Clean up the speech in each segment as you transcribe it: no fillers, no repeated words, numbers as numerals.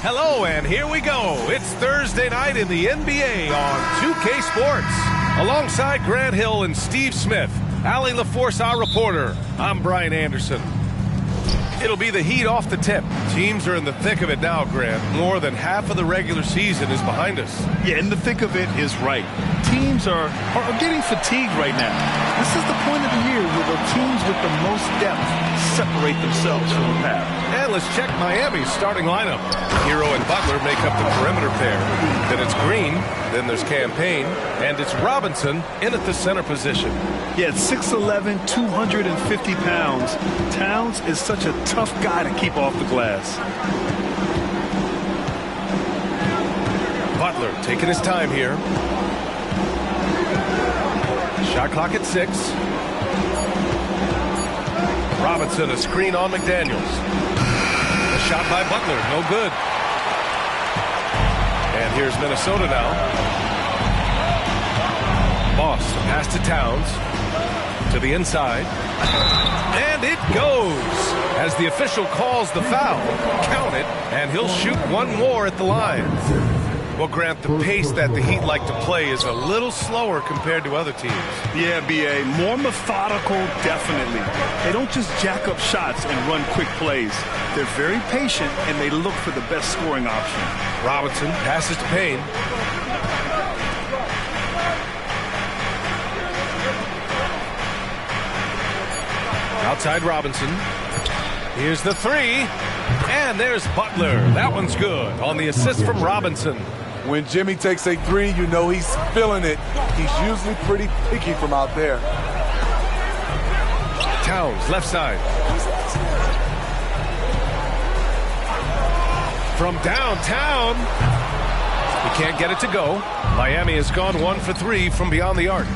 Hello, and here we go. It's Thursday night in the NBA on 2K Sports. Alongside Grant Hill and Steve Smith, Allie LaForce, our reporter. I'm Brian Anderson. It'll be the Heat off the tip. Teams are in the thick of it now, Grant. More than half of the regular season is behind us. Yeah, in the thick of it is right. Teams are getting fatigued right now. This is the point of the year where the teams with the most depth separate themselves from the pack. And let's check Miami's starting lineup. Hero and Butler make up the perimeter pair. Then it's Green, then there's Campaign, and it's Robinson in at the center position. Yeah, 6'11", 250 pounds. Towns is such a tough guy to keep off the glass. Butler taking his time here. Shot clock at 6. Robinson, a screen on McDaniels. A shot by Butler, no good. And here's Minnesota now. Moss, a pass to Towns. To the inside. And it goes as the official calls the foul. Count it, and he'll shoot one more at the line. Well, Grant, the pace that the Heat like to play is a little slower compared to other teams. Yeah, B.A., more methodical, definitely. They don't just jack up shots and run quick plays. They're very patient, and they look for the best scoring option. Robinson passes to Payne. Outside Robinson. Here's the three. And there's Butler. That one's good on the assist from Robinson. When Jimmy takes a three, you know he's feeling it. He's usually pretty picky from out there. Towns, left side. From downtown. He can't get it to go. Miami has gone 1 for 3 from beyond the arc.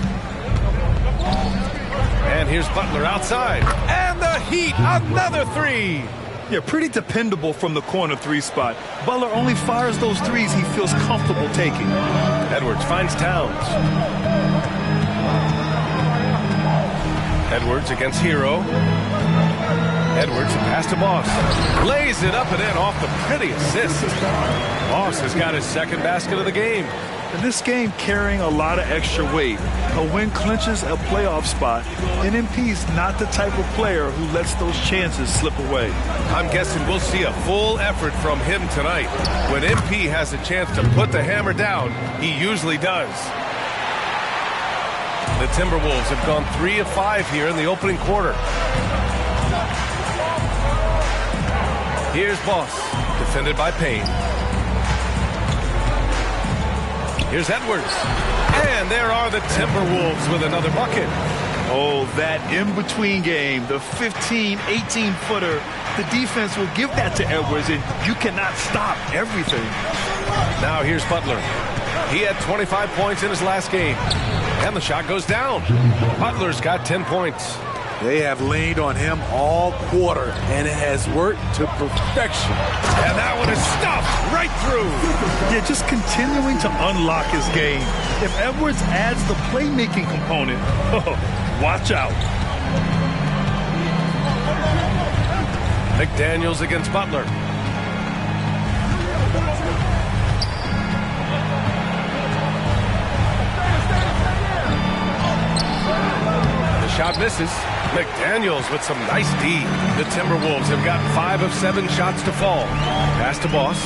And here's Butler outside. And the Heat, another three. Yeah, pretty dependable from the corner three spot. Butler only fires those threes he feels comfortable taking. Edwards finds Towns. Edwards against Hero. Edwards, a pass to Moss. Lays it up and in off the pretty assist. Moss has got his second basket of the game. In this game, carrying a lot of extra weight. A win clinches a playoff spot. And MP's not the type of player who lets those chances slip away. I'm guessing we'll see a full effort from him tonight. When MP has a chance to put the hammer down, he usually does. The Timberwolves have gone 3 of 5 here in the opening quarter. Here's Boss, defended by Payne. Here's Edwards. And there are the Timberwolves with another bucket. Oh, that in-between game, the 15, 18-footer. The defense will give that to Edwards, and you cannot stop everything. Now here's Butler. He had 25 points in his last game. And the shot goes down. Butler's got 10 points. They have leaned on him all quarter, and it has worked to perfection. And that one is stuffed right through. Yeah, just continuing to unlock his game. If Edwards adds the playmaking component, watch out. McDaniels against Butler. The shot misses. McDaniels with some nice D. The Timberwolves have got 5 of 7 shots to fall. Pass to Boss.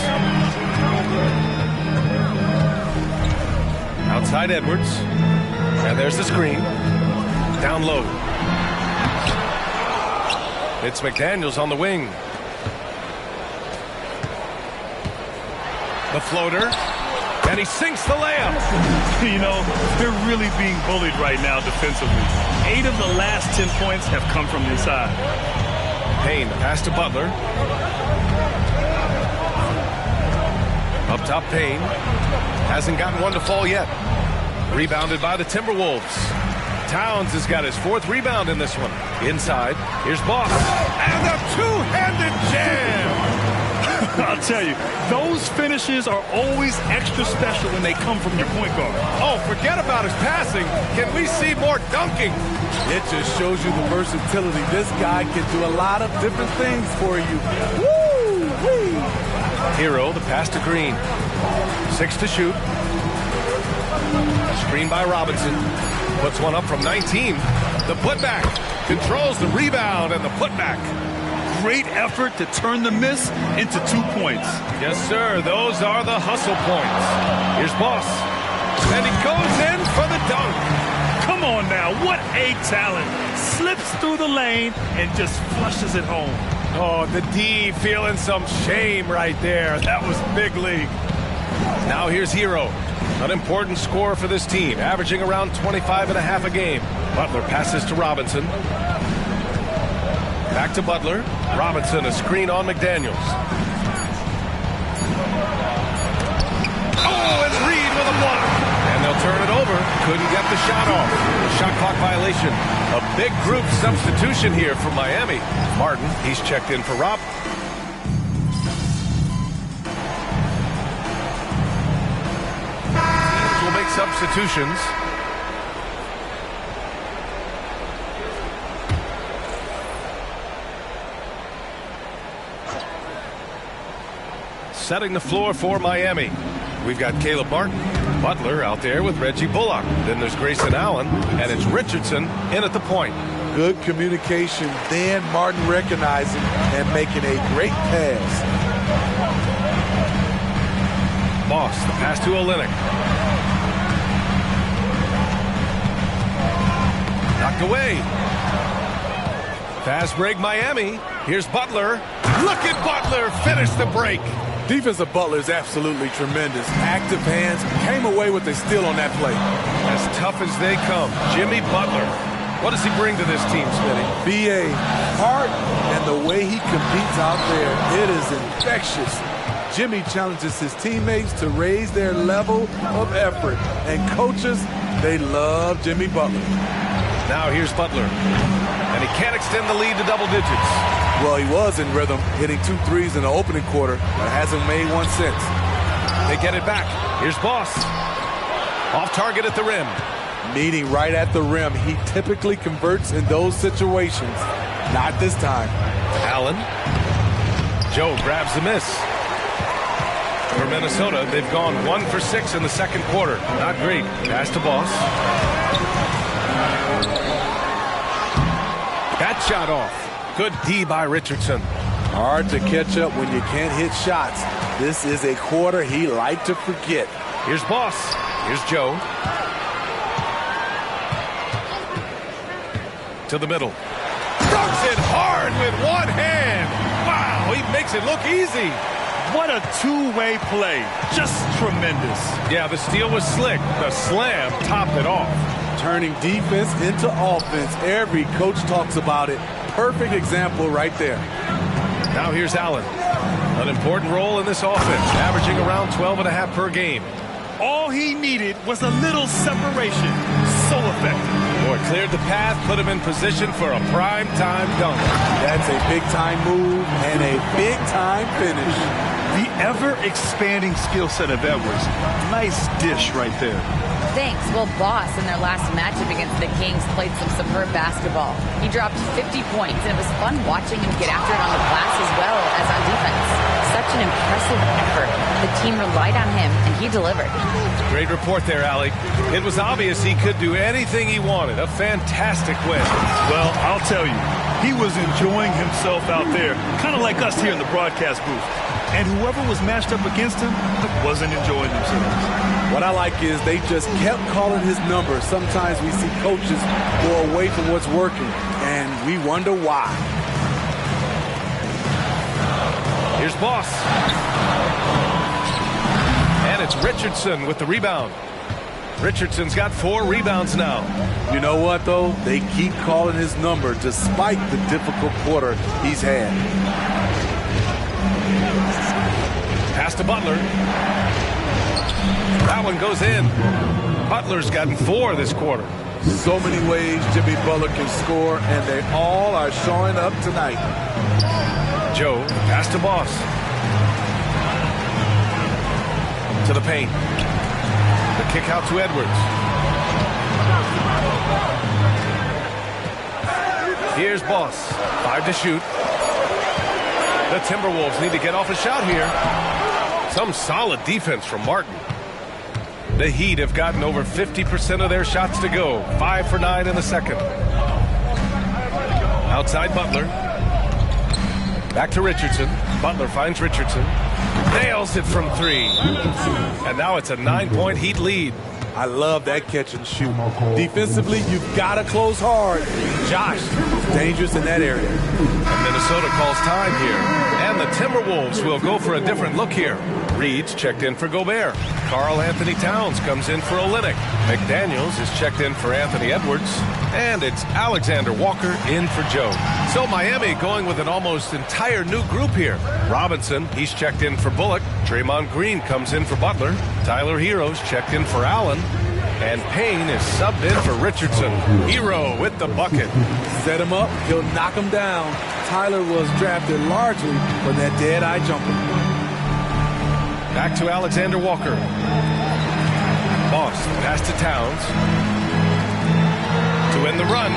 Outside Edwards. And there's the screen. Down low. It's McDaniels on the wing. The floater. And he sinks the layup. You know, they're really being bullied right now defensively. 8 of the last 10 points have come from inside. Payne, pass to Butler. Up top, Payne. Hasn't gotten one to fall yet. Rebounded by the Timberwolves. Towns has got his 4th rebound in this one. Inside, here's Boss. And a two-handed jam! I'll tell you, those finishes are always extra special when they come from your point guard. Oh, forget about his passing. Can we see more dunking? It just shows you the versatility. This guy can do a lot of different things for you. Woo-wee! Hero, the pass to Green. 6 to shoot. Screen by Robinson. Puts one up from 19. The putback. Controls the rebound and the putback. Great effort to turn the miss into 2 points. Yes, sir. Those are the hustle points. Here's Boss. And he goes in for the dunk. Come on now. What a talent. Slips through the lane and just flushes it home. Oh, the D feeling some shame right there. That was big league. Now here's Hero. An important scorer for this team, averaging around 25.5 a game. Butler passes to Robinson. Back to Butler. Robinson, a screen on McDaniels. Oh, and Reed with a block. And they'll turn it over. Couldn't get the shot off. A shot clock violation. A big group substitution here for Miami. Martin, he's checked in for Rob. Teams will make substitutions. Setting the floor for Miami. We've got Caleb Martin, Butler out there with Reggie Bullock. Then there's Grayson Allen, and it's Richardson in at the point. Good communication, then Martin recognizing and making a great pass. Boss, the pass to Olynyk. Knocked away. Fast break Miami. Here's Butler. Look at Butler finish the break. Defensive Butler is absolutely tremendous. Active hands, came away with a steal on that play. As tough as they come, Jimmy Butler. What does he bring to this team, Smitty? BA, heart, and the way he competes out there, it is infectious. Jimmy challenges his teammates to raise their level of effort. And coaches, they love Jimmy Butler. Now here's Butler. And he can't extend the lead to double digits. Well, he was in rhythm, hitting 2 threes in the opening quarter, but hasn't made one since. They get it back. Here's Boss. Off target at the rim. Meeting right at the rim. He typically converts in those situations. Not this time. Allen. Joe grabs the miss. For Minnesota, they've gone 1 for 6 in the second quarter. Not great. Pass to Boss. That shot off. Good D by Richardson. Hard to catch up when you can't hit shots. This is a quarter he liked to forget. Here's Boss. Here's Joe. To the middle. Dunks it hard with one hand. Wow, he makes it look easy. What a two-way play. Just tremendous. Yeah, the steal was slick. The slam topped it off. Turning defense into offense. Every coach talks about it. Perfect example right there. Now here's Allen. An important role in this offense, averaging around 12.5 per game. All he needed was a little separation. So effective. Boy, cleared the path, put him in position for a prime-time dunk. That's a big-time move and a big-time finish. The ever-expanding skill set of Edwards. Nice dish right there. Thanks. Well, Boss, in their last matchup against the Kings, played some superb basketball. He dropped 50 points, and it was fun watching him get after it on the glass as well as on defense. Such an impressive effort. The team relied on him, and he delivered. Great report there, Allie. It was obvious he could do anything he wanted. A fantastic win. Well, I'll tell you, he was enjoying himself out there, kind of like us here in the broadcast booth. And whoever was matched up against him wasn't enjoying themselves. What I like is they just kept calling his number. Sometimes we see coaches go away from what's working, and we wonder why. Here's Boss. And it's Richardson with the rebound. Richardson's got 4 rebounds now. You know what, though? They keep calling his number despite the difficult quarter he's had. Pass to Butler. That one goes in. Butler's gotten 4 this quarter. So many ways Jimmy Butler can score, and they all are showing up tonight. Joe, pass to Boss. To the paint. The kick out to Edwards. Here's Boss. 5 to shoot. The Timberwolves need to get off a shot here. Some solid defense from Martin. The Heat have gotten over 50% of their shots to go. 5 for 9 in the second. Outside Butler. Back to Richardson. Butler finds Richardson. Nails it from 3. And now it's a 9-point Heat lead. I love that catch and shoot. Defensively, you've got to close hard. Josh is dangerous in that area. And Minnesota calls time here. And the Timberwolves will go for a different look here. Reed's checked in for Gobert. Karl Anthony Towns comes in for Olynyk. McDaniels is checked in for Anthony Edwards. And it's Alexander Walker in for Joe. So Miami going with an almost entire new group here. Robinson, he's checked in for Bullock. Draymond Green comes in for Butler. Tyler Hero's checked in for Allen. And Payne is subbed in for Richardson. Hero with the bucket. Set him up, he'll knock him down. Tyler was drafted largely from that dead-eye jumper. Back to Alexander Walker. Moss pass to Towns. To win the run.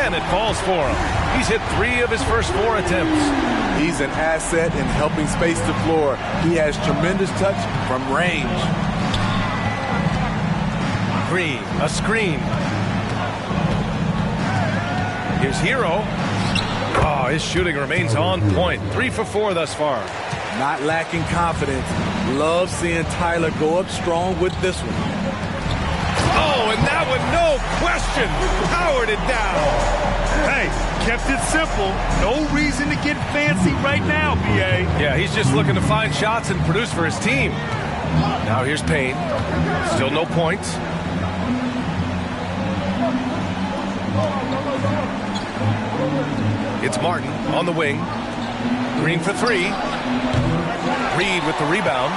And it falls for him. He's hit 3 of his first 4 attempts. He's an asset in helping space the floor. He has tremendous touch from range. Green, a screen. Here's Hero. Oh, his shooting remains on point. 3 for 4 thus far. Not lacking confidence. Love seeing Tyler go up strong with this one. Oh, and that one, no question, powered it down. Hey, kept it simple. No reason to get fancy right now, B.A. Yeah, he's just looking to find shots and produce for his team. Now here's Payne. Still no points. It's Martin on the wing. Green for 3. Reed with the rebound.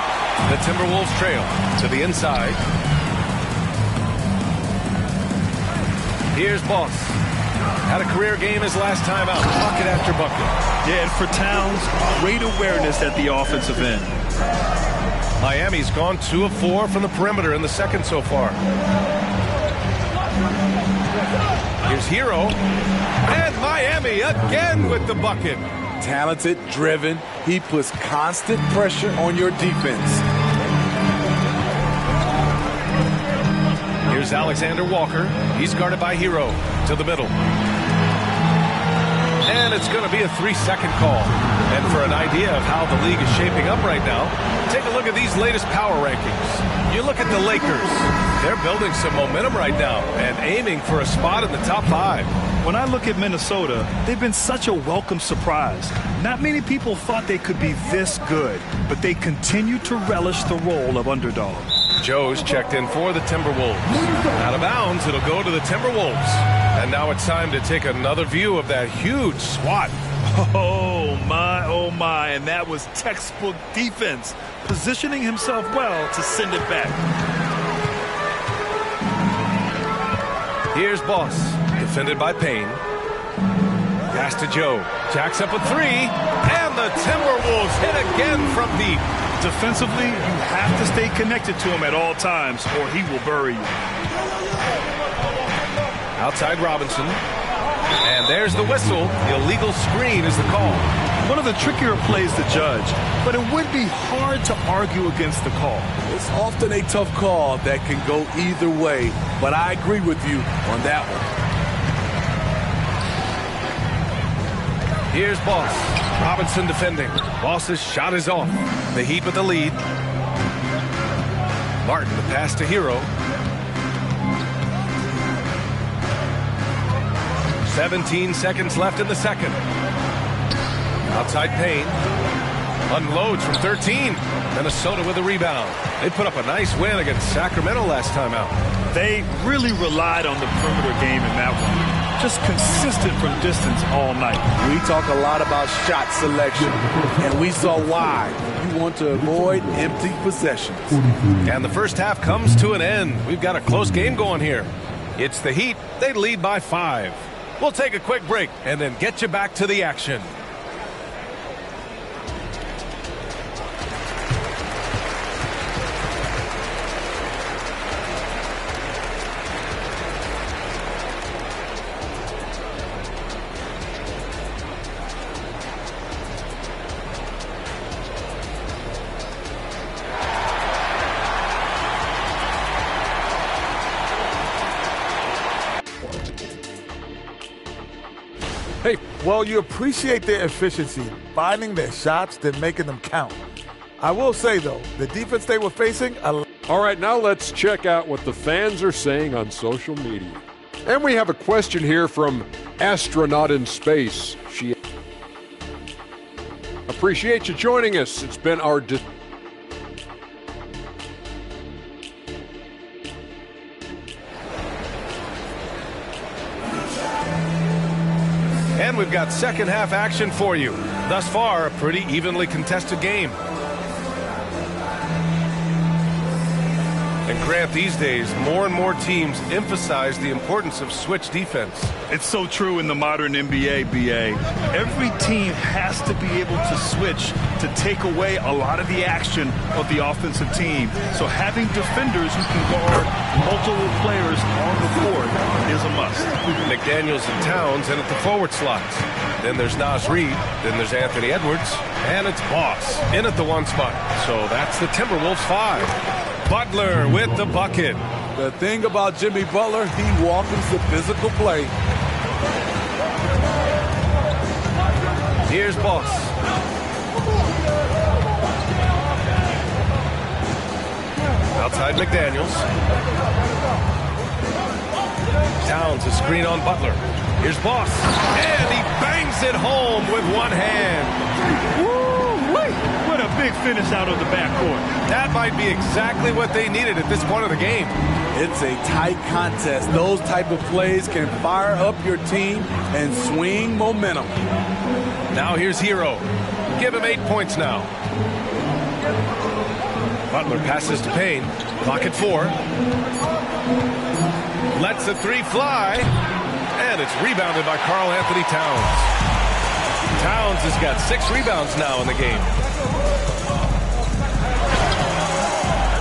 The Timberwolves trail to the inside. Here's Boss. Had a career game his last time out. Bucket after bucket. Yeah, and for Towns, great awareness at the offensive end. Miami's gone 2 of 4 from the perimeter in the second so far. Here's Hero. And Miami again with the bucket. Talented, driven. He puts constant pressure on your defense. Here's Alexander Walker. He's guarded by Hero to the middle. And it's going to be a 3-second call. And for an idea of how the league is shaping up right now, take a look at these latest power rankings. You look at the Lakers. They're building some momentum right now and aiming for a spot in the top 5. When I look at Minnesota, they've been such a welcome surprise. Not many people thought they could be this good, but they continue to relish the role of underdog. Joe's checked in for the Timberwolves. Out of bounds, it'll go to the Timberwolves. And now it's time to take another view of that huge swat. Oh my, and that was textbook defense, positioning himself well to send it back. Here's Boss, defended by Payne. Pass to Joe, jacks up a 3, and the Timberwolves hit again from deep. Defensively, you have to stay connected to him at all times, or he will bury you. Outside Robinson. And there's the whistle. The illegal screen is the call. One of the trickier plays to judge, but it would be hard to argue against the call. It's often a tough call that can go either way, but I agree with you on that one. Here's Boss. Robinson defending. Boss's shot is off. The Heat with the lead. Martin, the pass to Hero. 17 seconds left in the second. Outside Payne. Unloads from 13. Minnesota with a rebound. They put up a nice win against Sacramento last time out. They really relied on the perimeter game in that one. Just consistent from distance all night. We talk a lot about shot selection, and we saw why. You want to avoid empty possessions. And the first half comes to an end. We've got a close game going here. It's the Heat. They lead by 5. We'll take a quick break and then get you back to the action. Well, you appreciate their efficiency, finding their shots, then making them count. I will say, though, the defense they were facing... All right, now let's check out what the fans are saying on social media. And we have a question here from Astronaut in Space. She appreciate you joining us. It's been our... And we've got second half action for you. Thus far, a pretty evenly contested game. And Grant, these days, more and more teams emphasize the importance of switch defense. It's so true in the modern NBA, BA. Every team has to be able to switch to take away a lot of the action of the offensive team. So having defenders who can guard multiple players on the court is a must. McDaniels and Towns in at the forward slots. Then there's Naz Reid. Then there's Anthony Edwards. And it's Boss in at the one spot. So that's the Timberwolves 5. Butler with the bucket. The thing about Jimmy Butler, he welcomes the physical play. Here's Boss. Outside McDaniels. Towns a screen on Butler. Here's Boss. And he bangs it home with one hand. Woo-wee! What a big finish out of the backcourt. That might be exactly what they needed at this point of the game. It's a tight contest. Those type of plays can fire up your team and swing momentum. Now here's Hero. Give him 8 points now. Butler passes to Payne. Clock at 4. Lets the three fly. And it's rebounded by Karl Anthony Towns. Towns has got 6 rebounds now in the game.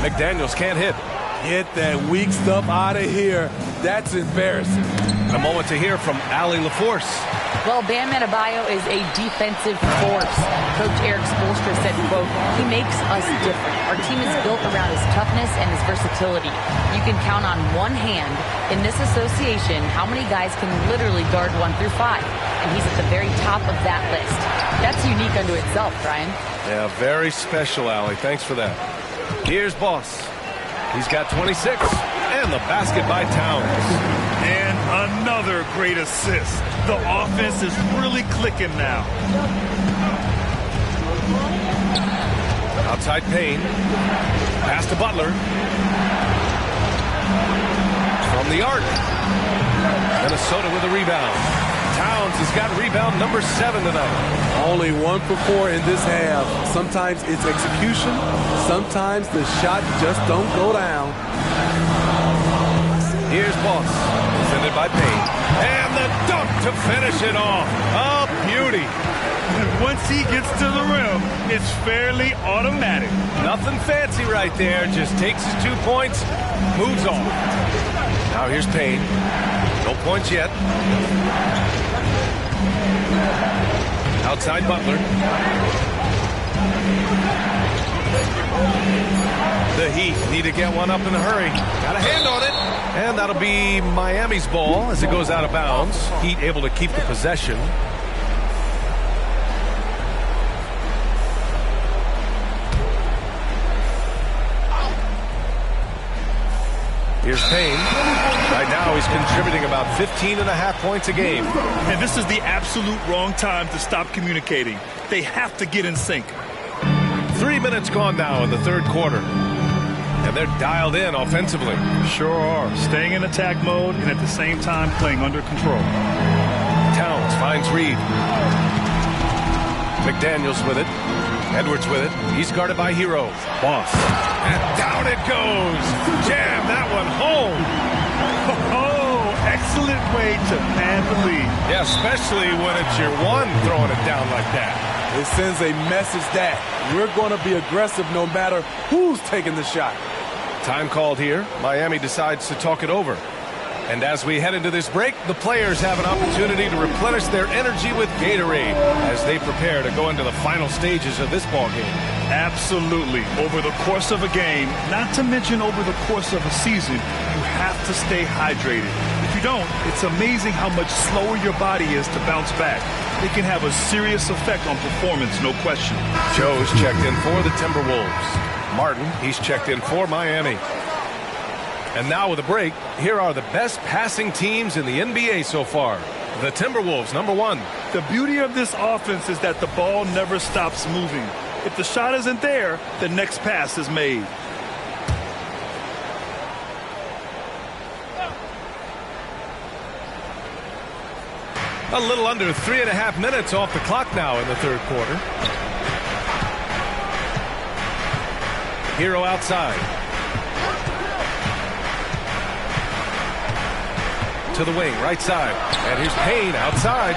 McDaniels can't hit. Get that weak stuff out of here. That's embarrassing. A moment to hear from Allie LaForce. Well, Bam Adebayo is a defensive force. Coach Eric Spoelstra said, quote, "He makes us different. Our team is built around his toughness and his versatility. You can count on one hand in this association how many guys can literally guard 1 through 5. And he's at the very top of that list. That's unique unto itself, Brian." Yeah, very special, Allie. Thanks for that. Here's Boss. He's got 26. And the basket by Towns. And another great assist. The offense is really clicking now. Outside Payne. Pass to Butler. From the arc. Minnesota with a rebound. Towns has got rebound number 7 tonight. Only 1 for 4 in this half. Sometimes it's execution. Sometimes the shot just don't go down. Here's Boss. Defended by Payne. And the dunk to finish it off. A beauty. And once he gets to the rim, it's fairly automatic. Nothing fancy right there. Just takes his 2 points, moves on. Now here's Payne. No points yet. Outside Butler. The Heat need to get one up in a hurry. Got a hand on it. And that'll be Miami's ball as it goes out of bounds. Heat able to keep the possession. Here's Payne. Right now he's contributing about 15.5 points a game. And this is the absolute wrong time to stop communicating. They have to get in sync. 3 minutes gone now in the third quarter. And they're dialed in offensively. Sure are. Staying in attack mode and at the same time playing under control. Towns finds Reid. McDaniels with it. Edwards with it. He's guarded by Hero. Boss. And down it goes. Jam that one home. Oh, excellent way to pad the lead. Yeah, especially when it's your one throwing it down like that. It sends a message that we're going to be aggressive no matter who's taking the shot. Time called here. Miami decides to talk it over. And as we head into this break, the players have an opportunity to replenish their energy with Gatorade as they prepare to go into the final stages of this ball game. Absolutely. Over the course of a game, not to mention over the course of a season, you have to stay hydrated. If you don't, it's amazing how much slower your body is to bounce back. It can have a serious effect on performance, no question. Joe's checked in for the Timberwolves. Martin, he's checked in for Miami. And now with a break, here are the best passing teams in the NBA so far. The Timberwolves, number 1. The beauty of this offense is that the ball never stops moving. If the shot isn't there, the next pass is made. A little under 3.5 minutes off the clock now in the third quarter. Hero outside. To the wing, right side. And here's Payne outside.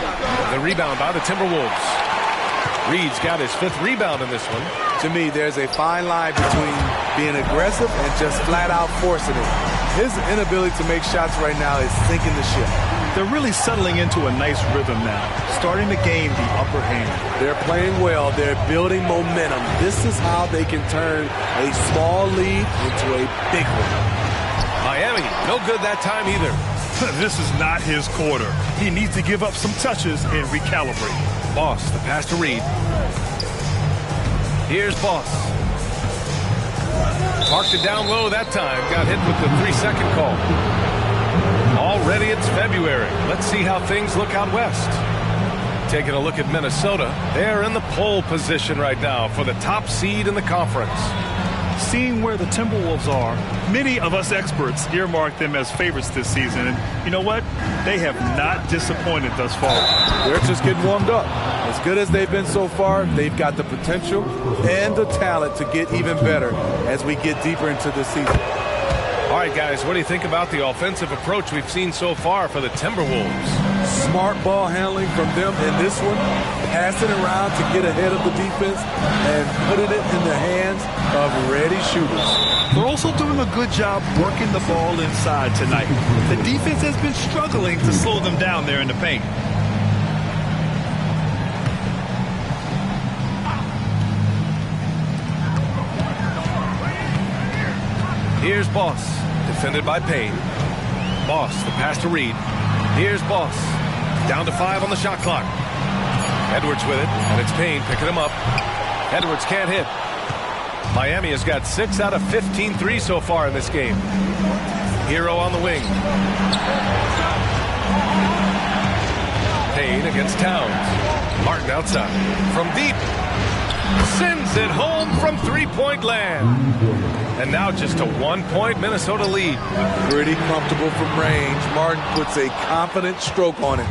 The rebound by the Timberwolves. Reed's got his 5th rebound in this one. To me, there's a fine line between being aggressive and just flat out forcing it. His inability to make shots right now is sinking the ship. They're really settling into a nice rhythm now, starting to gain the upper hand. They're playing well. They're building momentum. This is how they can turn a small lead into a big one. Miami, no good that time either. This is not his quarter. He needs to give up some touches and recalibrate. Boss, the pass to Reed. Here's Boss. Parked it down low that time. Got hit with the 3-second call. Already it's February. Let's see how things look out west. Taking a look at Minnesota. They're in the pole position right now for the top seed in the conference. Seeing where the Timberwolves are, many of us experts earmark them as favorites this season. And you know what? They have not disappointed thus far. They're just getting warmed up. As good as they've been so far, they've got the potential and the talent to get even better as we get deeper into the season. All right, guys, what do you think about the offensive approach we've seen so far for the Timberwolves? Smart ball handling from them in this one, passing around to get ahead of the defense and putting it in the hands of ready shooters. They're also doing a good job working the ball inside tonight. The defense has been struggling to slow them down there in the paint. Here's Boss, defended by Payne. Boss, the pass to Reed. Here's Boss, down to 5 on the shot clock. Edwards with it, and it's Payne picking him up. Edwards can't hit. Miami has got 6 out of 15 threes so far in this game. Hero on the wing. Payne against Towns. Martin outside. From deep. Sends it home from three-point land. And now just a 1-point Minnesota lead. Pretty comfortable from range. Martin puts a confident stroke on it.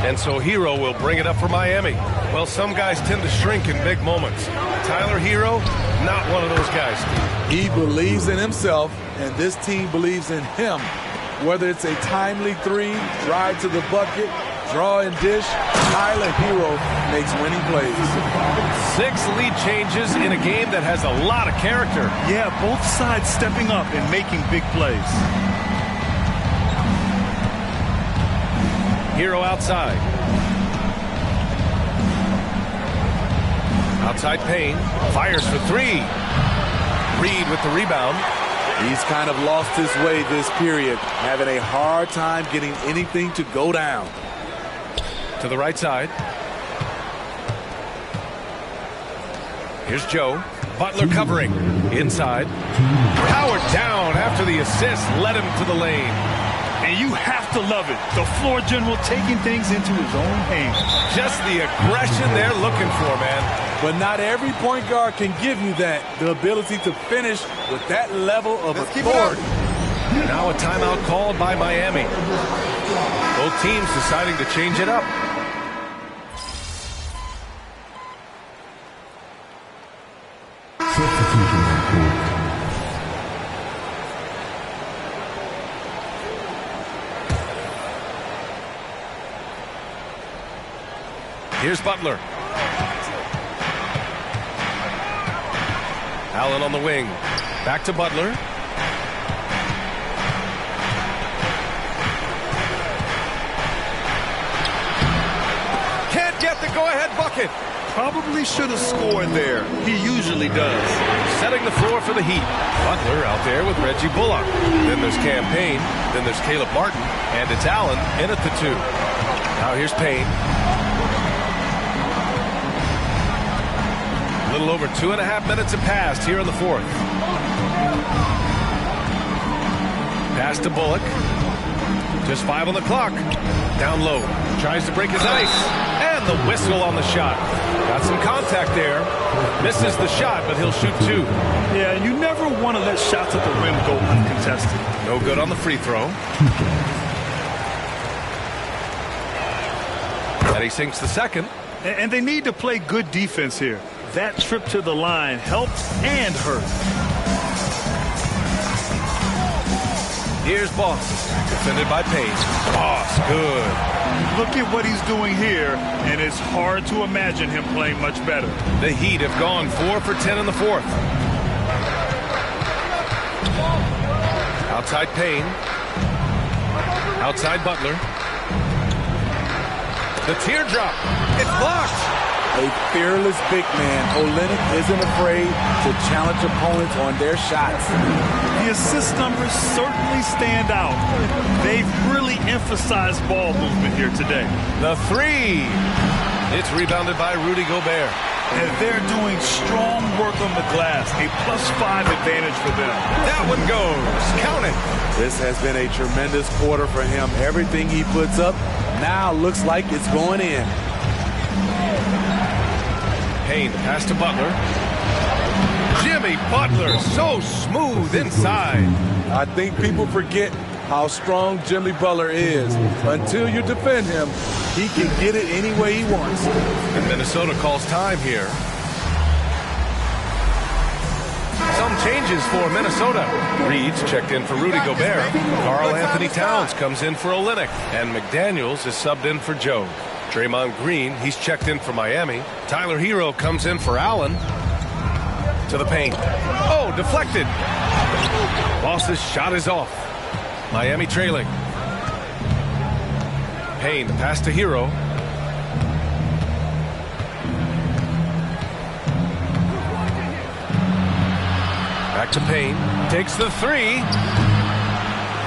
And so Hero will bring it up for Miami. Well, some guys tend to shrink in big moments. Tyler Hero, not one of those guys. He believes in himself, and this team believes in him. Whether it's a timely three, drive to the bucket, draw and dish, Tyler Hero makes winning plays. 6 lead changes in a game that has a lot of character. Yeah, both sides stepping up and making big plays. Hero outside. Outside Payne. Fires for 3. Reed with the rebound. He's kind of lost his way this period, having a hard time getting anything to go down. To the right side. Here's Joe. Butler covering. Inside. Powered down after the assist led him to the lane. And you have to love it. The floor general taking things into his own hands. Just the aggression they're looking for, man. But not every point guard can give you that, the ability to finish with that level of authority. Now a timeout called by Miami. Both teams deciding to change it up. Here's Butler. Allen on the wing. Back to Butler. Can't get the go-ahead bucket. Probably should have scored there. He usually does. Setting the floor for the Heat. Butler out there with Reggie Bullock. Then there's Cam Payne. Then there's Caleb Martin. And it's Allen in at the 2. Now here's Payne. A little over 2.5 minutes have passed here in the 4th. Pass to Bullock. Just 5 on the clock. Down low. Tries to break his ice. And the whistle on the shot. Got some contact there. Misses the shot, but he'll shoot 2. Yeah, you never want to let shots at the rim go uncontested. No good on the free throw. And he sinks the second. And they need to play good defense here. That trip to the line helped and hurt. Here's Boss, defended by Payne. Boss, good. Look at what he's doing here, and it's hard to imagine him playing much better. The Heat have gone 4 for 10 in the 4th. Outside Payne. Outside Butler. The teardrop. It's blocked. A fearless big man. Olynyk isn't afraid to challenge opponents on their shots. The assist numbers certainly stand out. They've really emphasized ball movement here today. The 3. It's rebounded by Rudy Gobert. And they're doing strong work on the glass. A +5 advantage for them. That one goes. Count it. This has been a tremendous quarter for him. Everything he puts up now looks like it's going in. Payne, pass to Butler. Jimmy Butler, so smooth inside. I think people forget how strong Jimmy Butler is. Until you defend him, he can get it any way he wants. And Minnesota calls time here. Some changes for Minnesota. Reed's checked in for Rudy Gobert. Karl Anthony Towns comes in for Olynyk. And McDaniels is subbed in for Joe. Draymond Green, he's checked in for Miami. Tyler Hero comes in for Allen. To the paint. Oh, deflected. Boss's shot is off. Miami trailing. Payne, pass to Hero. Back to Payne. Takes the 3.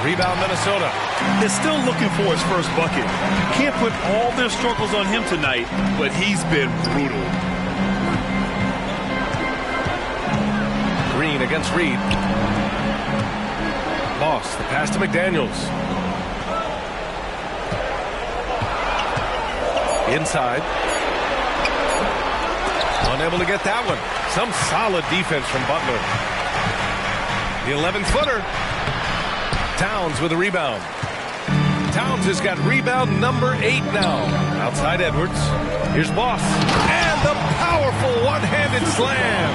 Rebound Minnesota. They're still looking for his first bucket. You can't put all their struggles on him tonight, but he's been brutal. Green against Reed. Boss, the pass to McDaniels. Inside. Unable to get that one. Some solid defense from Butler. The 11-footer. Towns with a rebound. Towns has got rebound number 8 now. Outside Edwards. Here's Boss. And the powerful one-handed slam.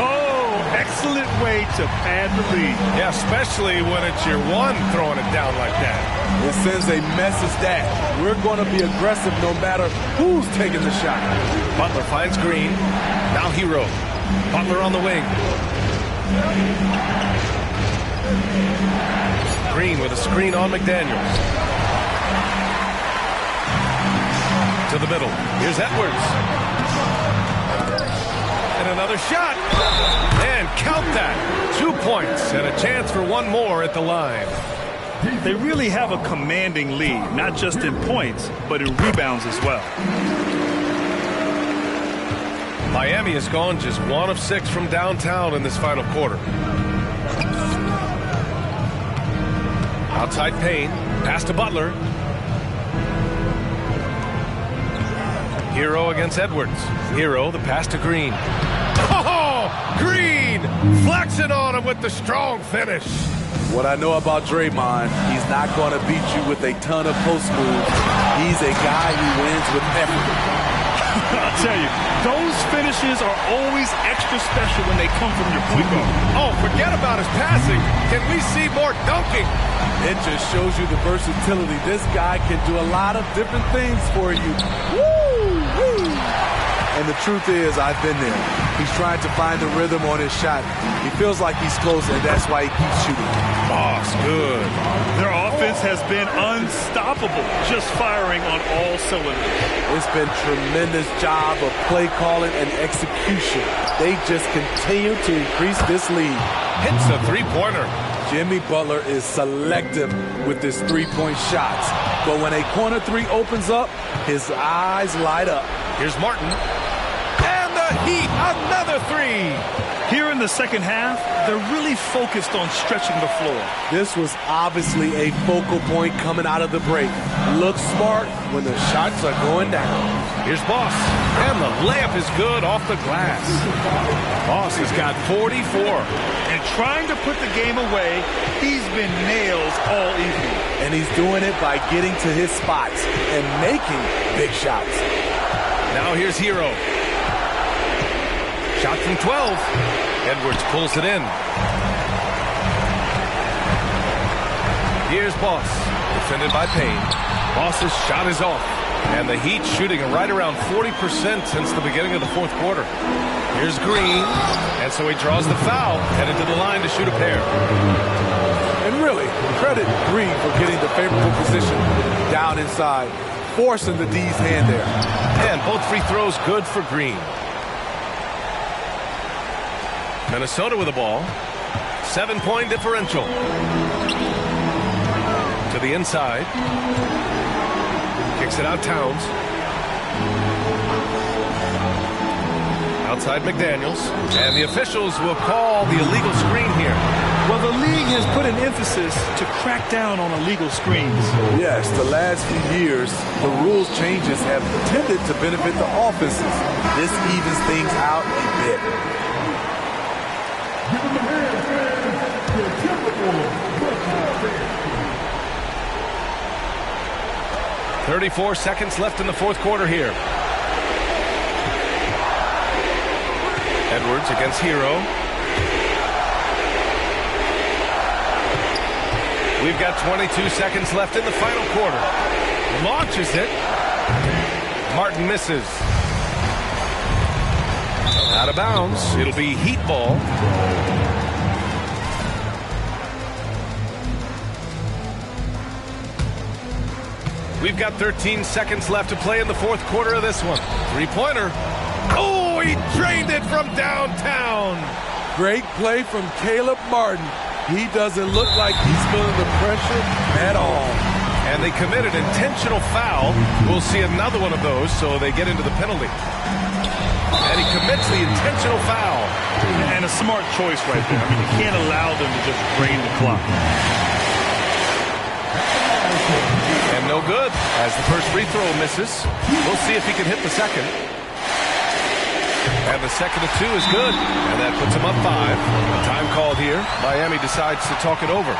Oh, excellent way to pad the lead. Yeah, especially when it's your one throwing it down like that. It sends a message that we're going to be aggressive no matter who's taking the shot. Butler finds Green. Now Hero. Butler on the wing. Green with a screen on McDaniels. To the middle. Here's Edwards. And another shot. And count that. 2 points and a chance for one more at the line. They really have a commanding lead, not just in points, but in rebounds as well. Miami has gone just 1 of 6 from downtown in this final quarter. Outside Payne. Pass to Butler. Hero against Edwards. Hero, the pass to Green. Oh, Green flexing on him with the strong finish. What I know about Draymond, he's not going to beat you with a ton of post moves. He's a guy who wins with effort. I'll tell you, those finishes are always extra special when they come from your point guard. Oh, forget about his passing. Can we see more dunking? It just shows you the versatility. This guy can do a lot of different things for you. Woo! Woo! And the truth is, I've been there. He's trying to find the rhythm on his shot. He feels like he's close, and that's why he keeps shooting. Boss, good. Their offense has been unstoppable, just firing on all cylinders. It's been a tremendous job of play calling and execution. They just continue to increase this lead. Hits a three-pointer. Jimmy Butler is selective with his three-point shots. But when a corner three opens up, his eyes light up. Here's Martin. And the Heat, another three. Here in the second half, they're really focused on stretching the floor. This was obviously a focal point coming out of the break. Look smart when the shots are going down. Here's Boss, and the layup is good off the glass. Boss has got 44. And trying to put the game away, he's been nails all evening. And he's doing it by getting to his spots and making big shots. Now here's Hero. Shot from 12. Edwards pulls it in. Here's Boss, defended by Payne. Boss's shot is off. And the Heat shooting right around 40% since the beginning of the fourth quarter. Here's Green. And so he draws the foul, headed to the line to shoot a pair. And really, credit Green for getting the favorable position down inside, forcing the D's hand there. And both free throws good for Green. Minnesota with the ball. 7-point differential. To the inside. Kicks it out Towns. Outside McDaniels. And the officials will call the illegal screen here. Well, the league has put an emphasis to crack down on illegal screens. Yes, the last few years, the rules changes have tended to benefit the offenses. This evens things out a bit. 34 seconds left in the fourth quarter here. Edwards against Hero. We've got 22 seconds left in the final quarter. Launches it. Martin misses. Out of bounds. It'll be Heat ball. We've got 13 seconds left to play in the fourth quarter of this one. Three-pointer. Oh, he drained it from downtown. Great play from Caleb Martin. He doesn't look like he's feeling the pressure at all. And they committed intentional foul. We'll see another one of those, so they get into the penalty. And he commits the intentional foul. And a smart choice right there. I mean, you can't allow them to just drain the clock. And no good, as the first free throw misses. We'll see if he can hit the second. And the second of two is good. And that puts him up 5. A time called here. Miami decides to talk it over.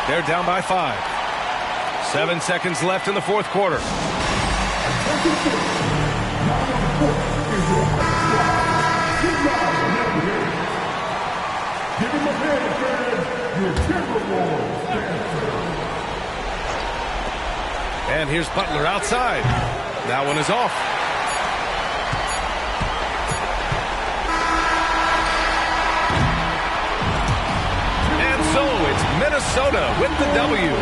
They're down by 5. 7 seconds left in the fourth quarter. And here's Butler outside. That one is off. And so it's Minnesota with the W.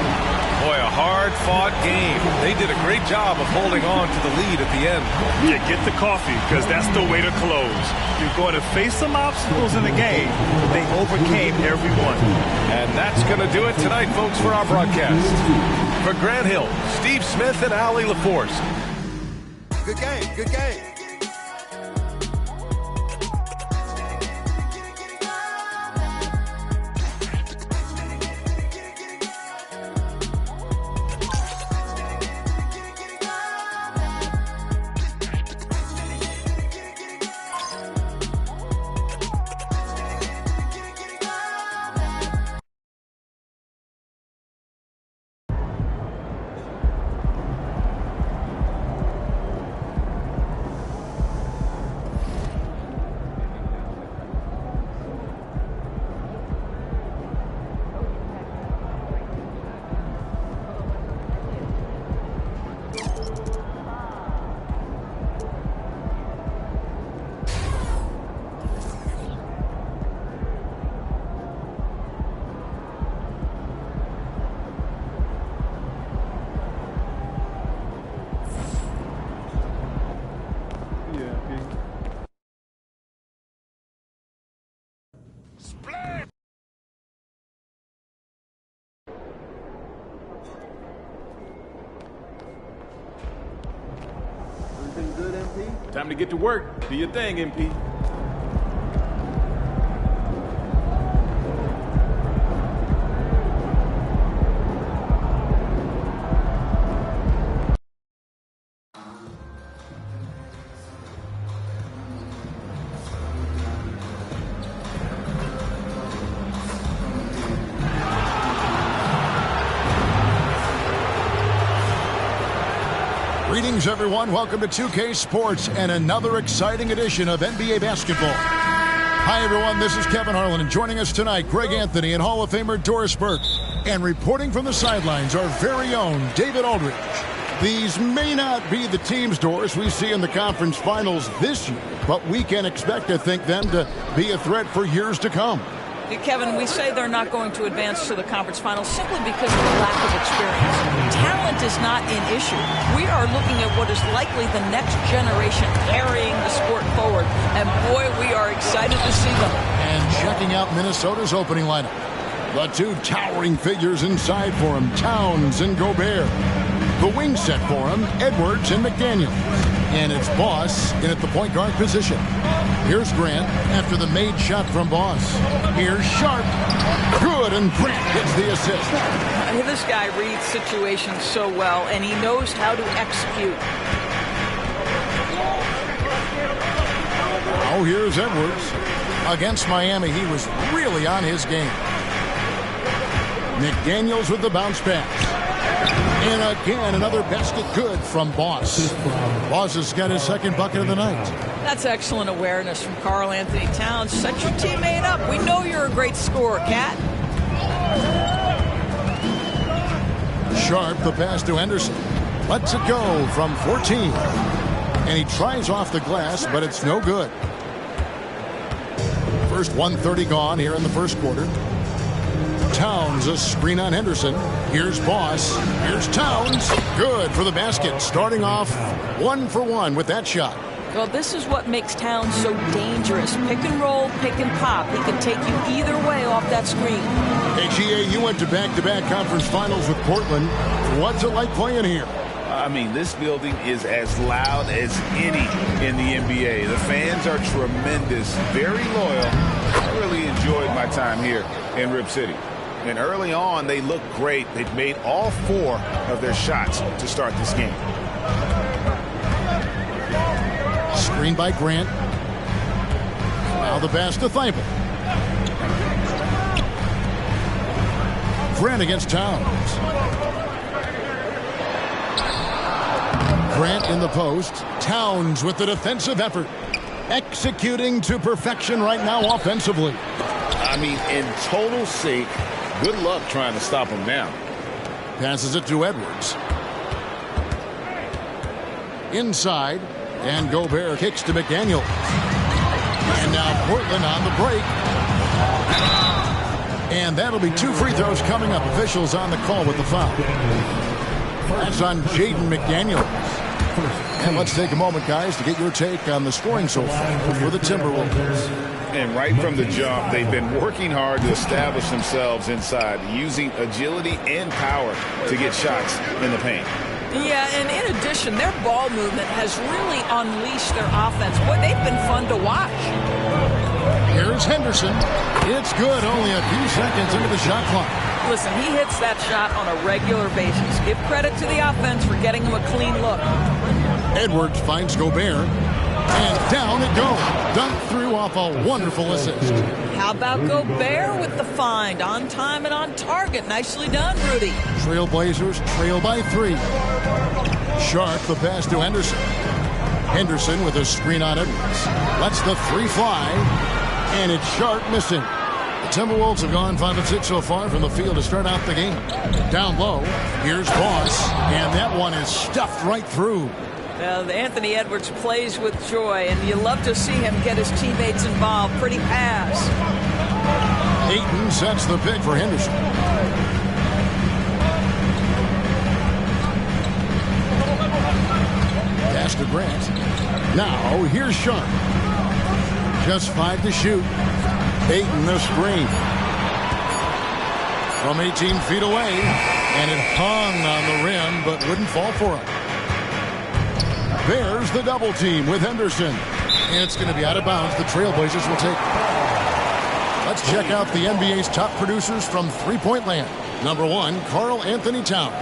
Boy, a hard-fought game. They did a great job of holding on to the lead at the end. Yeah, get the coffee, because that's the way to close. You're going to face some obstacles in the game, but they overcame every one. And that's going to do it tonight, folks, for our broadcast. For Grant Hill, Steve Smith, and Allie LaForce. Good game, good game. Everything good, MP? Time to get to work. Do your thing, MP. Greetings, everyone. Welcome to 2K Sports and another exciting edition of NBA basketball. Hi, everyone. This is Kevin Harlan, and joining us tonight, Greg Anthony and Hall of Famer Doris Burke. And reporting from the sidelines, our very own David Aldridge. These may not be the teams, Doris, we see in the conference finals this year, but we can expect, I think, them to be a threat for years to come. Kevin, we say they're not going to advance to the conference finals simply because of the lack of experience. Talent is not an issue. We are looking at what is likely the next generation carrying the sport forward. And boy, we are excited to see them. And checking out Minnesota's opening lineup. The two towering figures inside for him, Towns and Gobert. The wing set for him, Edwards and McDaniel. And it's Boss in at the point guard position. Here's Grant after the made shot from Boss. Here's Sharp. Good, and Grant gets the assist. This guy reads situations so well, and he knows how to execute. Oh, here's Edwards. Against Miami, he was really on his game. McDaniels with the bounce pass. And again, another basket good from Boss. Boss has got his second bucket of the night. That's excellent awareness from Karl Anthony Towns. Set your teammate up. We know you're a great scorer, Cat. Sharp, the pass to Henderson. Lets it go from 14. And he tries off the glass, but it's no good. First 1:30 gone here in the first quarter. Towns, a screen on Henderson. Here's Boss. Here's Towns. Good for the basket. Starting off 1-for-1 with that shot. Well, this is what makes Towns so dangerous. Pick and roll, pick and pop. He can take you either way off that screen. Hey, GA, you went to back-to-back conference finals with Portland. What's it like playing here? I mean, this building is as loud as any in the NBA. The fans are tremendous, very loyal. I really enjoyed my time here in Rip City. And early on, they looked great. They've made all 4 of their shots to start this game. Screen by Grant. Now the pass to Thibault. Grant against Towns. Grant in the post. Towns with the defensive effort. Executing to perfection right now offensively. I mean, in total sync. Good luck trying to stop him now. Passes it to Edwards. Inside. And Gobert kicks to McDaniel. And now Portland on the break. And that'll be 2 free throws coming up. Officials on the call with the foul. That's on Jaden McDaniel. And let's take a moment, guys, to get your take on the scoring so far for the Timberwolves. And right from the jump, they've been working hard to establish themselves inside, using agility and power to get shots in the paint. Yeah, and in addition, their ball movement has really unleashed their offense. Boy, they've been fun to watch. Here's Henderson. It's good, only a few seconds into the shot clock. Listen, he hits that shot on a regular basis. Give credit to the offense for getting him a clean look. Edwards finds Gobert. And down it goes. Dunked through off a wonderful assist. How about Gobert with the find? On time and on target. Nicely done, Rudy. Trailblazers trail by 3. Sharp, the pass to Henderson. Henderson with a screen on Edwards. Lets the 3 fly. And it's Sharp missing. The Timberwolves have gone 5 of 6 so far from the field to start out the game. Down low, here's Boss. And that one is stuffed right through. Anthony Edwards plays with joy, and you love to see him get his teammates involved. Pretty pass. Ayton sets the pick for Henderson. Pass to Grant. Now, here's Sharp. Just 5 to shoot. Ayton the screen. From 18 feet away, and it hung on the rim, but wouldn't fall for him. There's the double team with Henderson. And it's going to be out of bounds. The Trailblazers will take it. Let's check out the NBA's top producers from three-point land. Number 1, Karl Anthony Towns.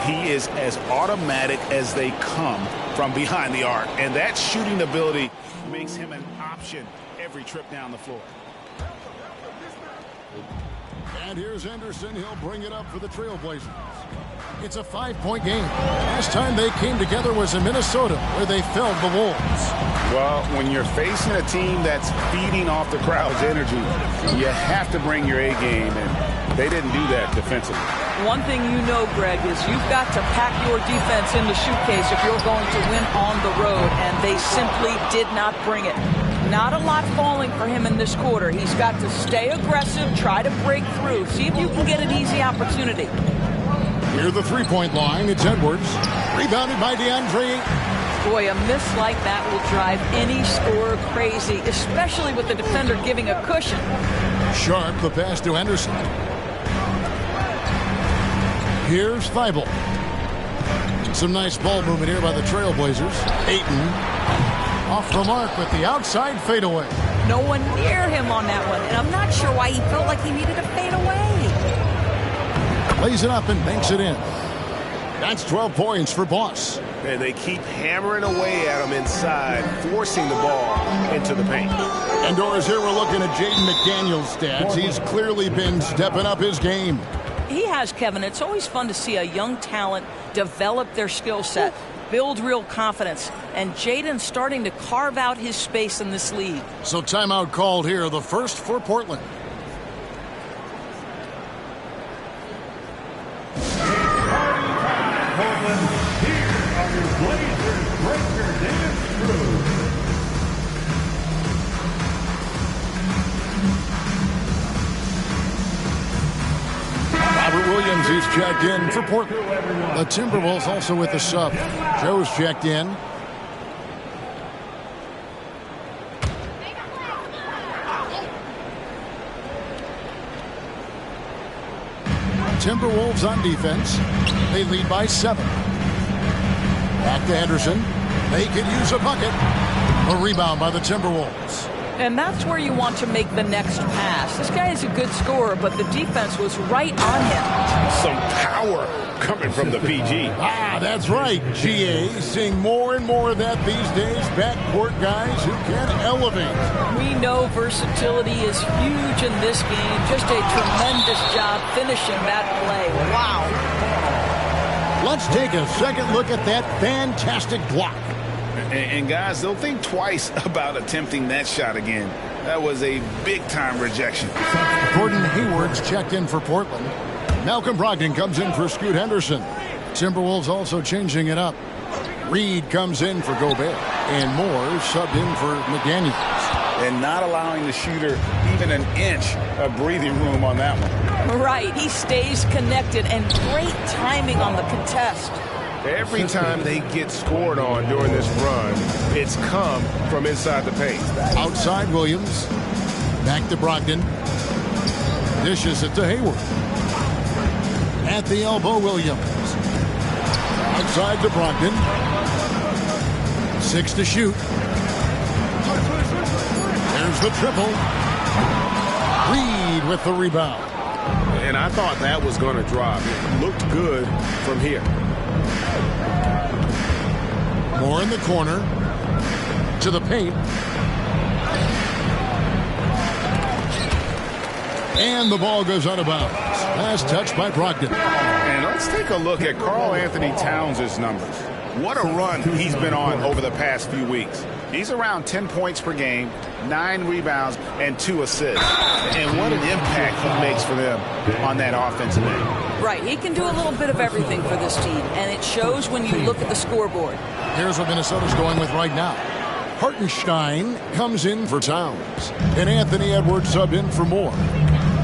He is as automatic as they come from behind the arc, and that shooting ability makes him an option every trip down the floor. And here's Henderson. He'll bring it up for the Trailblazers. It's a 5-point game. Last time they came together was in Minnesota, where they felled the Wolves. Well, when you're facing a team that's feeding off the crowd's energy, you have to bring your A game, and they didn't do that defensively. One thing you know, Greg, is you've got to pack your defense in the suitcase if you're going to win on the road, and they simply did not bring it. Not a lot falling for him in this quarter. He's got to stay aggressive, try to break through, see if you can get an easy opportunity. Near the three-point line, it's Edwards. Rebounded by DeAndre. Boy, a miss like that will drive any scorer crazy, especially with the defender giving a cushion. Sharp, the pass to Henderson. Here's Thibault. Some nice ball movement here by the Trailblazers. Ayton off the mark with the outside fadeaway. No one near him on that one, and I'm not sure why he felt like he needed a fadeaway. Lays it up and banks it in. That's 12 points for Boss. And they keep hammering away at him inside, forcing the ball into the paint. Indoors here, we're looking at Jaden McDaniel's stats. He's clearly been stepping up his game. He has, Kevin. It's always fun to see a young talent develop their skill set, build real confidence, and Jaden's starting to carve out his space in this league. So timeout called here, the first for Portland. Robert Williams, he's checked in for Portland. The Timberwolves also with the sub. Joe's checked in. Timberwolves on defense. They lead by 7. Back to Henderson. They could use a bucket. A rebound by the Timberwolves. And that's where you want to make the next pass. This guy is a good scorer, but the defense was right on him. Some power coming from the PG. That's right, GA. Seeing more and more of that these days. Backcourt guys who can elevate. We know versatility is huge in this game. Just a tremendous job finishing that play. Wow. Let's take a second look at that fantastic block. And guys, they'll think twice about attempting that shot again. That was a big-time rejection. Gordon Hayward's checked in for Portland. Malcolm Brogdon comes in for Scoot Henderson. Timberwolves also changing it up. Reed comes in for Gobert. And Moore subbed in for McDaniels. And not allowing the shooter even an inch of breathing room on that one. Right. He stays connected, and great timing on the contest. Every time they get scored on during this run, it's come from inside the paint. Outside Williams. Back to Brogdon. Dishes it to Hayward. At the elbow, Williams. Outside to Brogdon. 6 to shoot. There's the triple. Reed with the rebound. And I thought that was going to drop. It looked good from here. Moore in the corner. To the paint. And the ball goes out of bounds. Last touch by Brogdon. And let's take a look at Karl Anthony Towns' numbers. What a run he's been on over the past few weeks. He's around 10 points per game, 9 rebounds, and 2 assists. And what an impact he makes for them on that offensive end. Right. He can do a little bit of everything for this team, and it shows when you look at the scoreboard. Here's what Minnesota's going with right now. Hartenstein comes in for Towns. And Anthony Edwards sub in for Moore.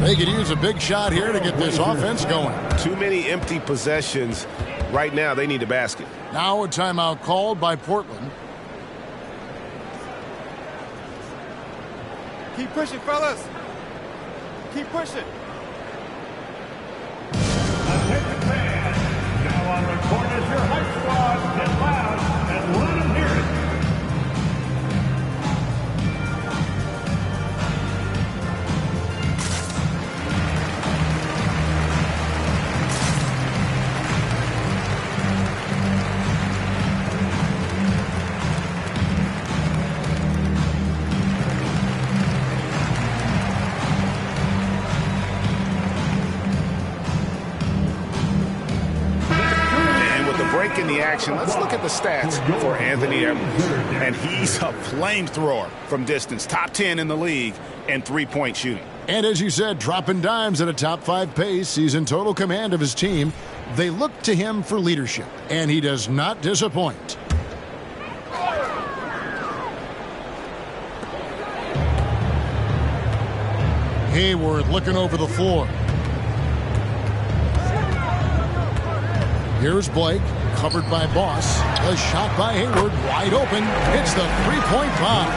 They could use a big shot here to get this offense going. Too many empty possessions. Right now, they need a basket. Now a timeout called by Portland. Keep pushing, fellas. Keep pushing. Attention fans, now on record as your hype squad. Get loud and let them hear it. In the action, let's look at the stats for Anthony Edwards. And he's a flamethrower from distance. Top 10 in the league in three-point shooting. And as you said, dropping dimes at a top 5 pace. He's in total command of his team. They look to him for leadership, and he does not disappoint. Hayward looking over the floor. Here's Blake. Covered by Boss. A shot by Hayward. Wide open. Hits the three-point bomb.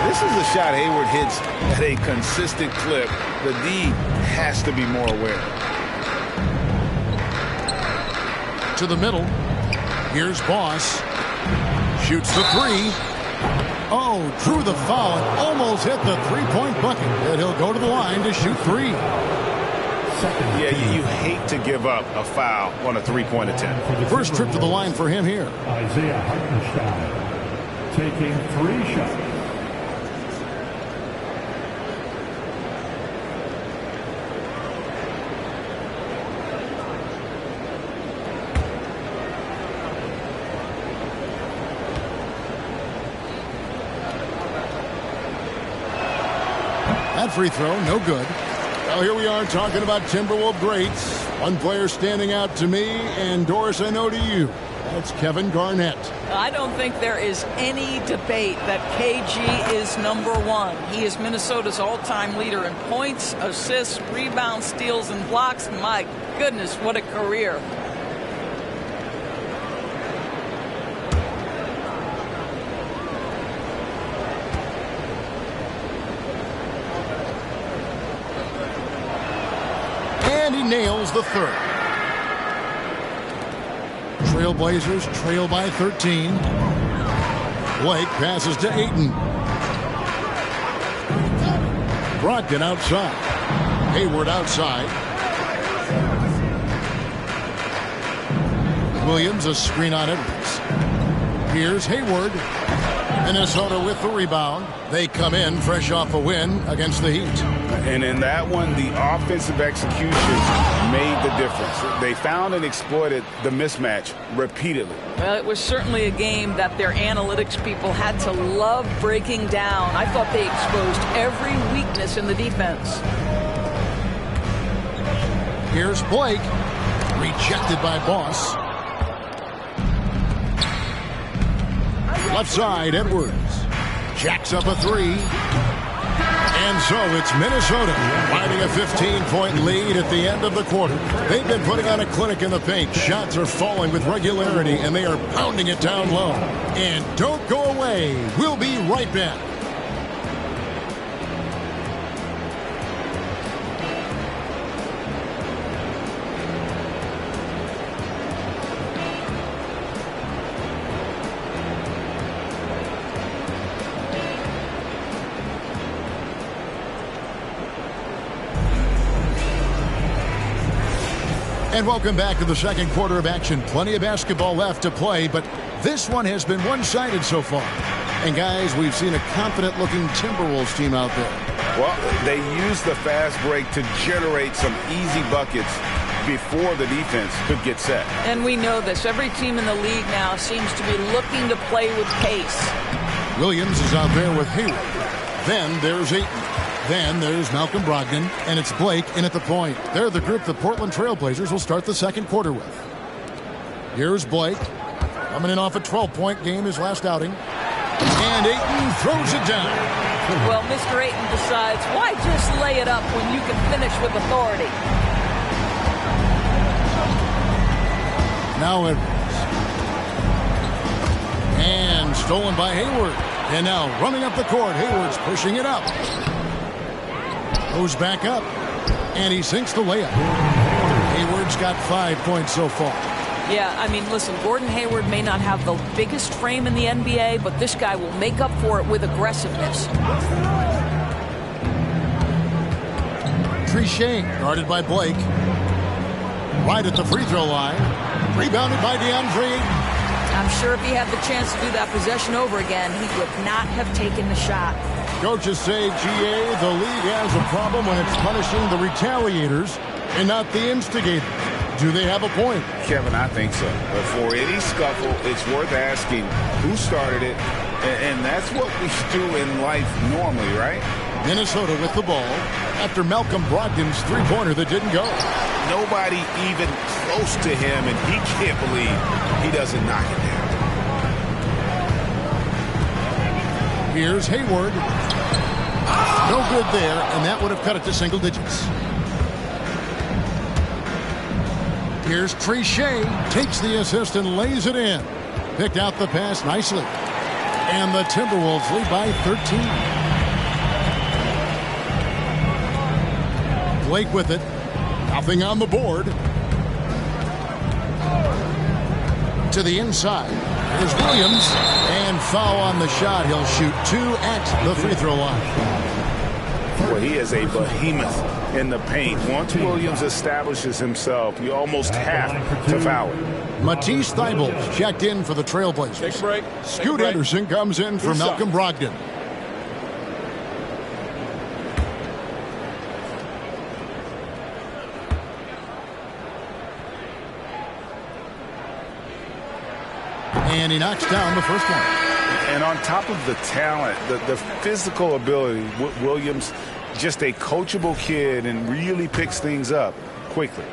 This is a shot Hayward hits at a consistent clip. The D has to be more aware. To the middle. Here's Boss. Shoots the three. Oh, drew the foul and almost hit the three-point bucket. And he'll go to the line to shoot three. Yeah, you hate to give up a foul on a three-point attempt. First trip to the line for him here. Isaiah Hartenstein taking 3 shots. That free throw, no good. Well, here we are talking about Timberwolves greats. One player standing out to me, and Doris, I know to you. That's Kevin Garnett. I don't think there is any debate that KG is #1. He is Minnesota's all-time leader in points, assists, rebounds, steals, and blocks. My goodness, what a career. And he nails the third. Trailblazers trail by 13. Blake passes to Ayton. Brogdon outside. Hayward outside. Williams a screen on Edwards. Here's Hayward. Minnesota with the rebound. They come in fresh off a win against the Heat. And in that one, the offensive execution made the difference. They found and exploited the mismatch repeatedly. Well, it was certainly a game that their analytics people had to love breaking down. I thought they exposed every weakness in the defense. Here's Blake. Rejected by Boss. Left side, Edwards. Jacks up a three. And so it's Minnesota finding a 15-point lead at the end of the quarter. They've been putting on a clinic in the paint. Shots are falling with regularity, and they are pounding it down low. And don't go away. We'll be right back. And welcome back to the second quarter of action. Plenty of basketball left to play, but this one has been one-sided so far. And guys, we've seen a confident-looking Timberwolves team out there. Well, they used the fast break to generate some easy buckets before the defense could get set. And we know this. Every team in the league now seems to be looking to play with pace. Williams is out there with Hayward. Then there's Ayton. Then there's Malcolm Brogdon, and it's Blake in at the point. They're the group the Portland Trailblazers will start the second quarter with. Here's Blake, coming in off a 12-point game his last outing. And Ayton throws it down. Well, Mr. Ayton decides, why just lay it up when you can finish with authority? Now Edwards. And stolen by Hayward. And now running up the court, Hayward's pushing it up. Goes back up, and he sinks the layup. Hayward's got 5 points so far. Yeah, I mean, listen, Gordon Hayward may not have the biggest frame in the NBA, but this guy will make up for it with aggressiveness. Trichet, guarded by Blake. Right at the free throw line. Rebounded by DeAndre. I'm sure if he had the chance to do that possession over again, he would not have taken the shot. Coaches say, GA, the league has a problem when it's punishing the retaliators and not the instigators. Do they have a point? Kevin, I think so. But for any scuffle, it's worth asking who started it, and that's what we do in life normally, right? Minnesota with the ball after Malcolm Brogdon's three-pointer that didn't go. Nobody even close to him, and he can't believe he doesn't knock it down. Here's Hayward. No good there, and that would have cut it to single digits. Here's Trichet. Takes the assist and lays it in. Picked out the pass nicely. And the Timberwolves lead by 13. Blake with it. Nothing on the board. To the inside. Here's Williams. And foul on the shot. He'll shoot 2 at the free throw line. Well, he is a behemoth in the paint. Once Williams establishes himself, you almost have to foul him. Matisse Thybulle checked in for the Trailblazers. Take a break. Scoot Henderson comes in for Malcolm Brogdon. And he knocks down the first one. And on top of the talent, the physical ability, Williams, just a coachable kid and really picks things up quickly.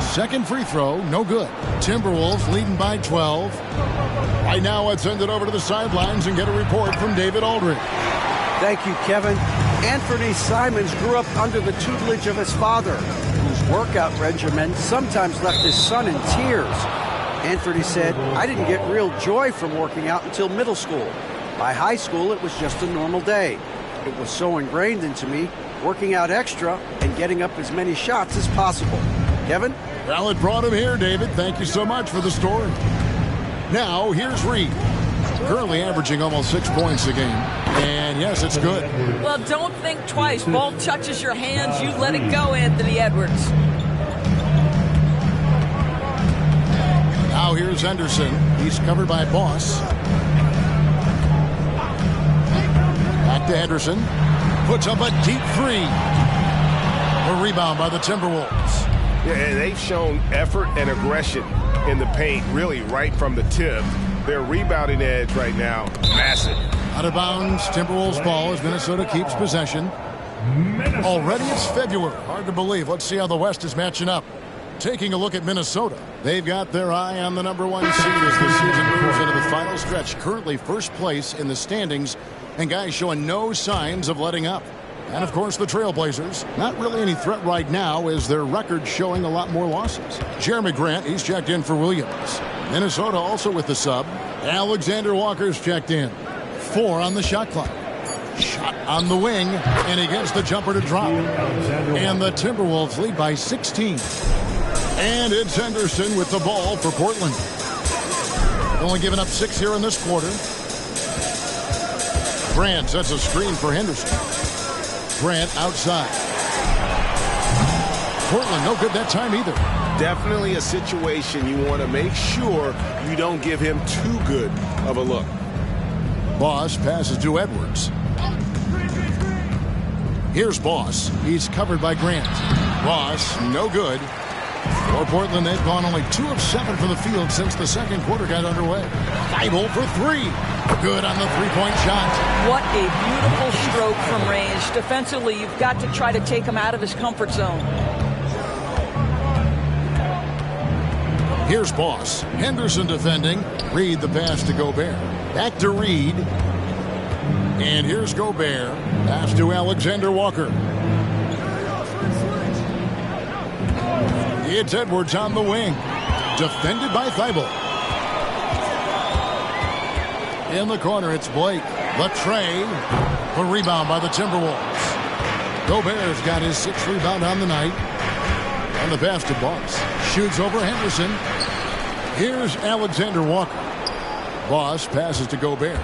Second free throw, no good. Timberwolves leading by 12. Right now, let's send it over to the sidelines and get a report from David Aldridge. Thank you, Kevin. Anthony Simons grew up under the tutelage of his father, whose workout regimen sometimes left his son in tears. Anthony said, "I didn't get real joy from working out until middle school. By high school, it was just a normal day. It was so ingrained into me, working out extra and getting up as many shots as possible." Kevin? Well, it brought him here, David. Thank you so much for the story. Now, here's Reed. Currently averaging almost 6 points a game. And yes, it's good. Well, don't think twice. Ball touches your hands, you let it go, Anthony Edwards. Now here's Henderson. He's covered by Boss. Back to Henderson. Puts up a deep three. A rebound by the Timberwolves. Yeah, they've shown effort and aggression in the paint, really right from the tip. Their rebounding edge right now, massive. Out of bounds, Timberwolves ball as Minnesota keeps possession. Already it's February. Hard to believe. Let's see how the West is matching up. Taking a look at Minnesota. They've got their eye on the #1 seed as the season moves into the final stretch. Currently first place in the standings, and guys showing no signs of letting up. And, of course, the Trailblazers. Not really any threat right now as their record showing a lot more losses. Jeremy Grant, he's checked in for Williams. Minnesota also with the sub. Alexander Walker's checked in. 4 on the shot clock. Shot on the wing, and he gets the jumper to drop. And the Timberwolves lead by 16. And it's Henderson with the ball for Portland. Only giving up 6 here in this quarter. Grant sets a screen for Henderson. Grant outside. Portland no good that time either. Definitely a situation you want to make sure you don't give him too good of a look. Boss passes to Edwards. Here's Boss. He's covered by Grant. Boss, no good. For Portland, they've gone only 2 of 7 from the field since the second quarter got underway. Thybulle for 3. Good on the three-point shot. What a beautiful stroke from range. Defensively, you've got to try to take him out of his comfort zone. Here's Boss. Henderson defending. Reed the pass to Gobert. Back to Reed. And here's Gobert. Pass to Alexander Walker. It's Edwards on the wing. Defended by Thybulle. In the corner, it's Blake. The tray. A rebound by the Timberwolves. Gobert's got his 6th rebound on the night. And the pass to Boss. Shoots over Henderson. Here's Alexander Walker. Boss passes to Gobert.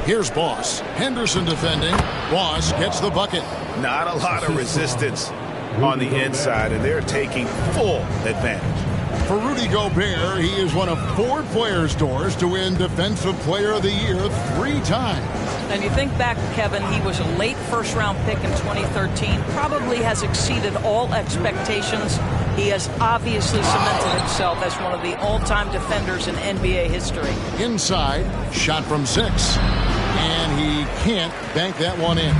Here's Boss. Henderson defending. Boss gets the bucket. Not a lot of resistance on the inside, and they're taking full advantage. For Rudy Gobert, he is one of 4 players, Doris, to win Defensive Player of the Year 3 times. And you think back, Kevin, he was a late first-round pick in 2013, probably has exceeded all expectations. He has obviously cemented himself as one of the all-time defenders in NBA history. Inside, shot from 6. And he can't bank that one in.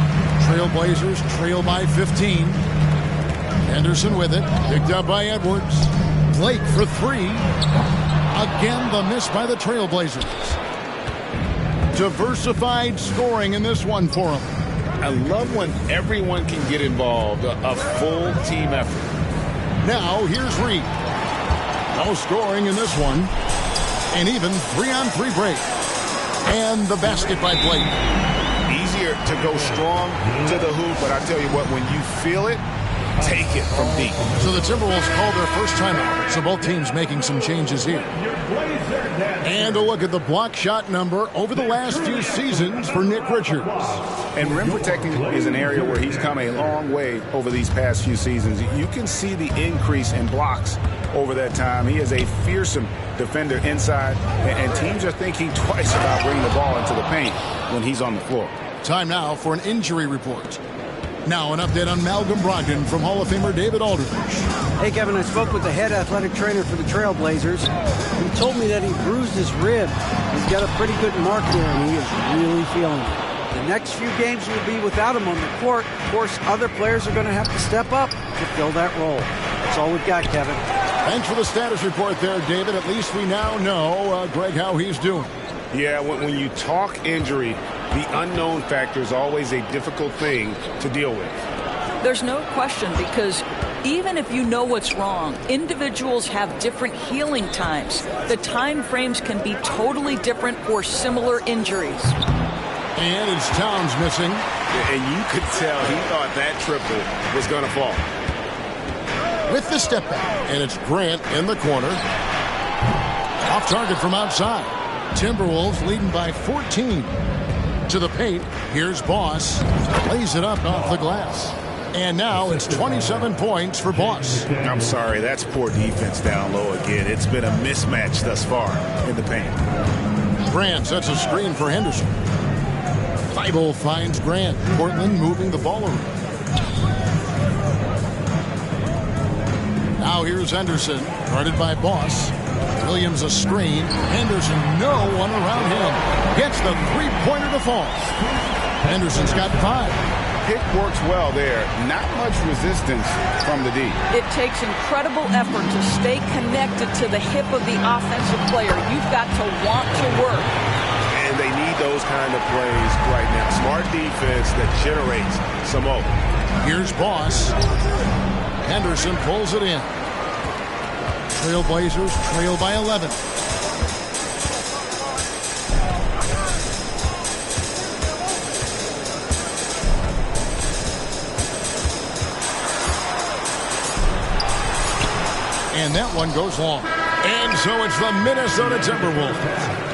Trailblazers trail by 15. Henderson with it, picked up by Edwards. Blake for 3. Again, the miss by the Trailblazers. Diversified scoring in this one for him. I love when everyone can get involved, a full team effort. Now, here's Reed. No scoring in this one. And even 3-on-3 break. And the basket by Blake. Easier to go strong to the hoop, but I tell you what, when you feel it, take it from deep. So the Timberwolves call their first timeout. So both teams making some changes here. And a look at the block shot number over the last few seasons for Nick Richards. And rim protecting is an area where he's come a long way over these past few seasons. You can see the increase in blocks over that time. He is a fearsome defender inside, and teams are thinking twice about bringing the ball into the paint when he's on the floor. Time now for an injury report. Now an update on Malcolm Brogdon from Hall of Famer David Aldridge. Hey, Kevin, I spoke with the head athletic trainer for the Trailblazers. He told me that he bruised his rib. He's got a pretty good mark there, and he is really feeling it. The next few games will be without him on the court. Of course, other players are going to have to step up to fill that role. That's all we've got, Kevin. Thanks for the status report there, David. At least we now know, Greg, how he's doing. Yeah, when you talk injury, the unknown factor is always a difficult thing to deal with. There's no question, because even if you know what's wrong, individuals have different healing times. The time frames can be totally different for similar injuries. And it's Towns missing. And you could tell he thought that triple was going to fall. With the step back, and it's Grant in the corner. Off target from outside. Timberwolves leading by 14. To the paint, here's Boss. Lays it up off the glass. And now it's 27 points for Boss. I'm sorry, that's poor defense down low again. It's been a mismatch thus far in the paint. Grant sets a screen for Henderson. Thibault finds Grant. Portland moving the ball around. Now here's Henderson, guarded by Boss. Williams a screen. Henderson, no one around him. Gets the three-pointer to fall. Henderson's got 5. Pick works well there. Not much resistance from the D. It takes incredible effort to stay connected to the hip of the offensive player. You've got to want to work. And they need those kind of plays right now. Smart defense that generates some open. Here's Boss. Henderson pulls it in. Trailblazers trail by 11. And that one goes long. And so it's the Minnesota Timberwolves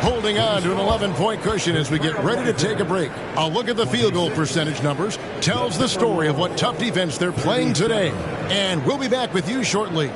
holding on to an 11-point cushion as we get ready to take a break. A look at the field goal percentage numbers tells the story of what tough defense they're playing today. And we'll be back with you shortly.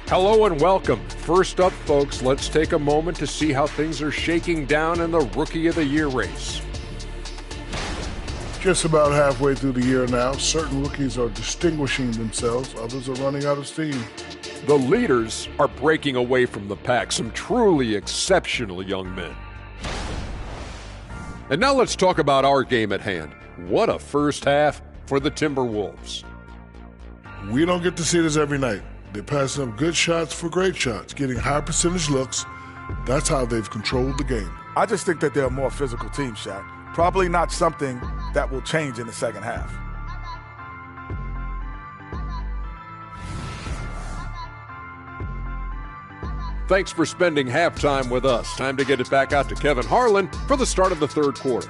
Hello and welcome. First up, folks, let's take a moment to see how things are shaking down in the Rookie of the Year race. Just about halfway through the year now, certain rookies are distinguishing themselves, others are running out of steam. The leaders are breaking away from the pack, some truly exceptional young men. And now let's talk about our game at hand. What a first half for the Timberwolves. We don't get to see this every night. They're passing up good shots for great shots, getting high percentage looks. That's how they've controlled the game. I just think that they're a more physical team, Shaq. Probably not something that will change in the second half. Thanks for spending halftime with us. Time to get it back out to Kevin Harlan for the start of the third quarter.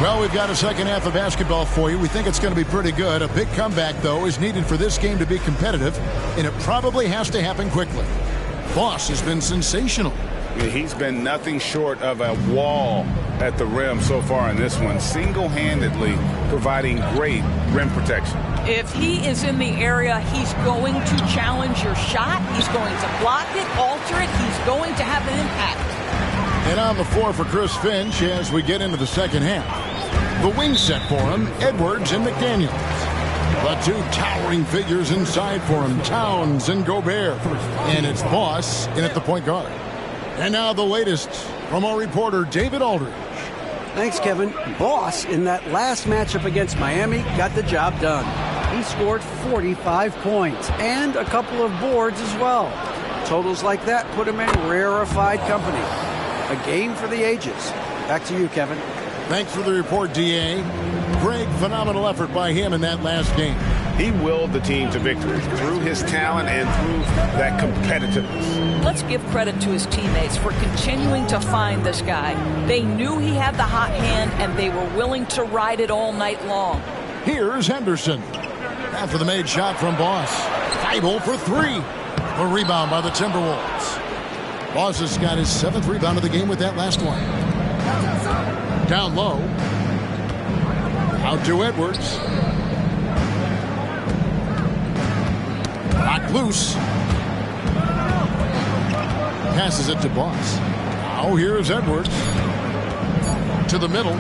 Well, we've got a second half of basketball for you. We think it's going to be pretty good. A big comeback, though, is needed for this game to be competitive, and it probably has to happen quickly. Boss has been sensational. Yeah, he's been nothing short of a wall at the rim so far in this one, single-handedly providing great rim protection. If he is in the area, he's going to challenge your shot. He's going to block it, alter it. He's going to have an impact. And on the floor for Chris Finch as we get into the second half. The wing set for him, Edwards and McDaniels. The two towering figures inside for him, Towns and Gobert. And it's Boss in at the point guard. And now the latest from our reporter, David Aldridge. Thanks, Kevin. Boss, in that last matchup against Miami, got the job done. He scored 45 points and a couple of boards as well. Totals like that put him in rarefied company. A game for the ages. Back to you, Kevin. Thanks for the report, D.A. Greg, phenomenal effort by him in that last game. He willed the team to victory through his talent and through that competitiveness. Let's give credit to his teammates for continuing to find this guy. They knew he had the hot hand, and they were willing to ride it all night long. Here's Henderson. After the made shot from Boss. Thibault for three. A rebound by the Timberwolves. Boss has got his 7th rebound of the game with that last one. Down low. Out to Edwards. Knocked loose. Passes it to Boss. Now here's Edwards. To the middle.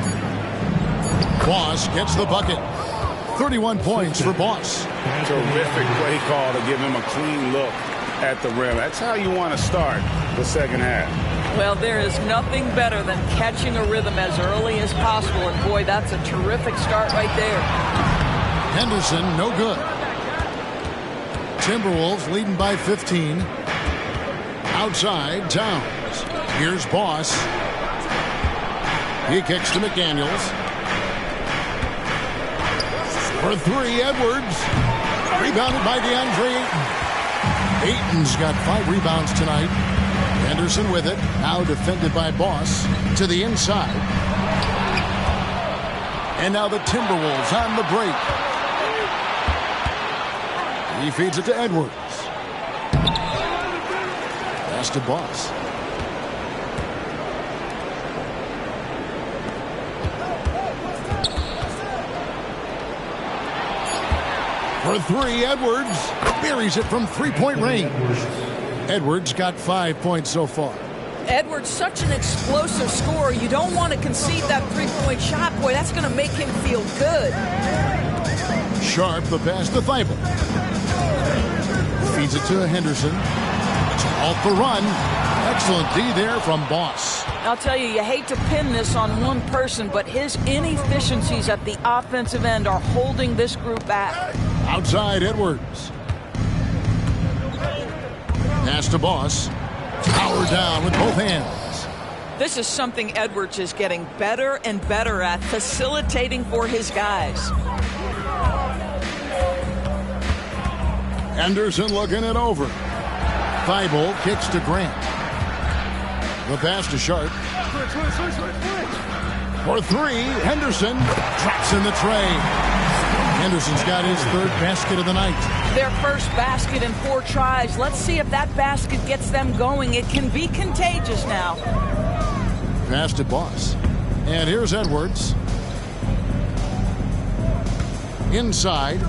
Boss gets the bucket. 31 points for Boss. Terrific play call to give him a clean look at the rim. That's how you want to start the second half. Well, there is nothing better than catching a rhythm as early as possible. And, boy, that's a terrific start right there. Henderson, no good. Timberwolves leading by 15. Outside, Towns. Here's Boss. He kicks to McDaniels. For three, Edwards. Rebounded by DeAndre Ayton. Ayton's got 5 rebounds tonight. Henderson with it. Now defended by Boss. To the inside. And now the Timberwolves on the break. He feeds it to Edwards. Pass to Boss. For three, Edwards buries it from three-point range. Edwards got 5 points so far. Edwards, such an explosive scorer. You don't want to concede that three-point shot. Boy, that's going to make him feel good. Sharp, the pass to Thibault. Feeds it to Henderson. Off the run. Excellent D there from Boss. I'll tell you, you hate to pin this on one person, but his inefficiencies at the offensive end are holding this group back. Outside, Edwards. Pass to Boss. Power down with both hands. This is something Edwards is getting better and better at, facilitating for his guys. Henderson looking it over. Thibault kicks to Grant. The pass to Sharp. For three, Henderson drops in the tray. Henderson's got his 3rd basket of the night. Their first basket in 4 tries. Let's see if that basket gets them going. It can be contagious now. Pass to Boss. And here's Edwards. Inside.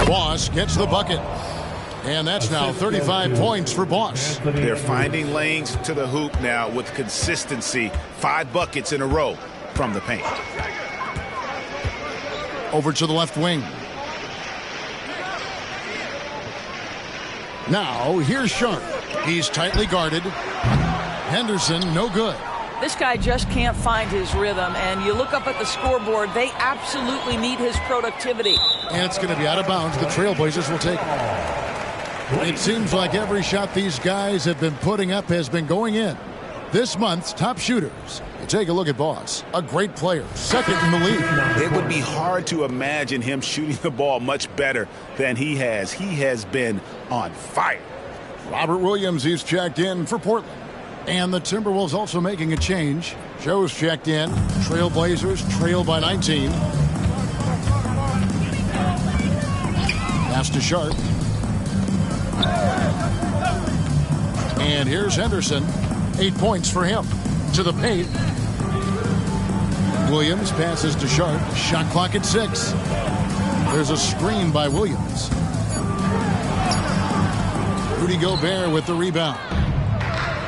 Boss gets the bucket. And that's now 35 points for Boss. They're finding lanes to the hoop now with consistency. 5 buckets in a row from the paint. Over to the left wing. Now, here's Sharp. He's tightly guarded. Henderson, no good. This guy just can't find his rhythm, and you look up at the scoreboard, they absolutely need his productivity. And it's going to be out of bounds. The Trailblazers will take it. It seems like every shot these guys have been putting up has been going in. This month's top shooters. Take a look at Boss, a great player, second in the league. It would be hard to imagine him shooting the ball much better than he has. He has been on fire. Robert Williams, he's checked in for Portland. And the Timberwolves also making a change. Joe's checked in. Trailblazers trail by 19. Pass to Sharp. And here's Henderson. 8 points for him. To the paint. Williams passes to Sharp. Shot clock at 6. There's a screen by Williams. Rudy Gobert with the rebound.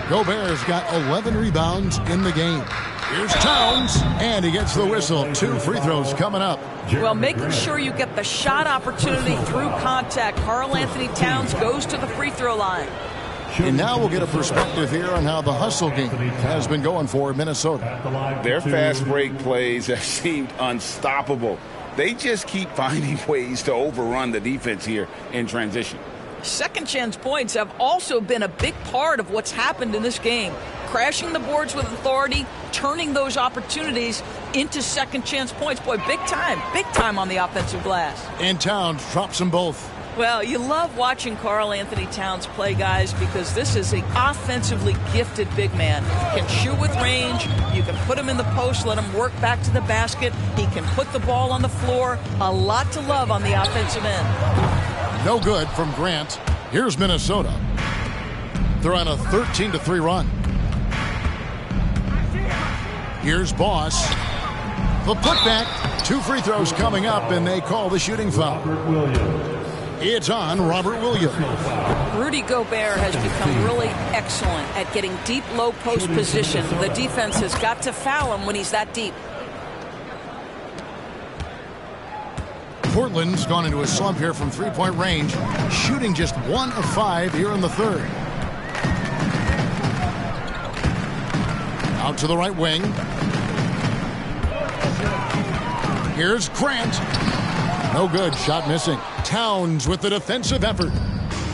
Gobert's got 11 rebounds in the game. Here's Towns, and he gets the whistle. 2 free throws coming up. Well, making sure you get the shot opportunity through contact. Karl-Anthony Towns goes to the free throw line. And now we'll get a perspective here on how the hustle game has been going for Minnesota. Their fast break plays have seemed unstoppable. They just keep finding ways to overrun the defense here in transition. Second chance points have also been a big part of what's happened in this game. Crashing the boards with authority, turning those opportunities into second chance points. Boy, big time on the offensive glass. And Towns drops them both. Well, you love watching Karl-Anthony Towns play, guys, because this is an offensively gifted big man. He can shoot with range. You can put him in the post, let him work back to the basket. He can put the ball on the floor. A lot to love on the offensive end. No good from Grant. Here's Minnesota. They're on a 13-3 run. Here's Boss. The putback. 2 free throws coming up, and they call the shooting foul. It's on Robert Williams. Rudy Gobert has become really excellent at getting deep, low post position. The defense has got to foul him when he's that deep. Portland's gone into a slump here from three-point range, shooting just 1 of 5 here in the third. Out to the right wing. Here's Grant. No good. Shot missing. Towns with the defensive effort.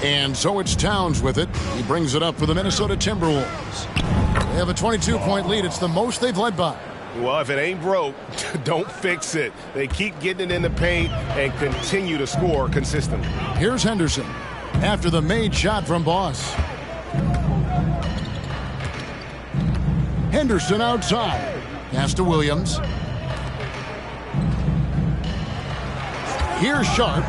And so it's Towns with it. He brings it up for the Minnesota Timberwolves. They have a 22-point lead. It's the most they've led by. Well, if it ain't broke, don't fix it. They keep getting it in the paint and continue to score consistently. Here's Henderson after the made shot from Boss. Henderson outside. Pass to Williams. Here's Sharp.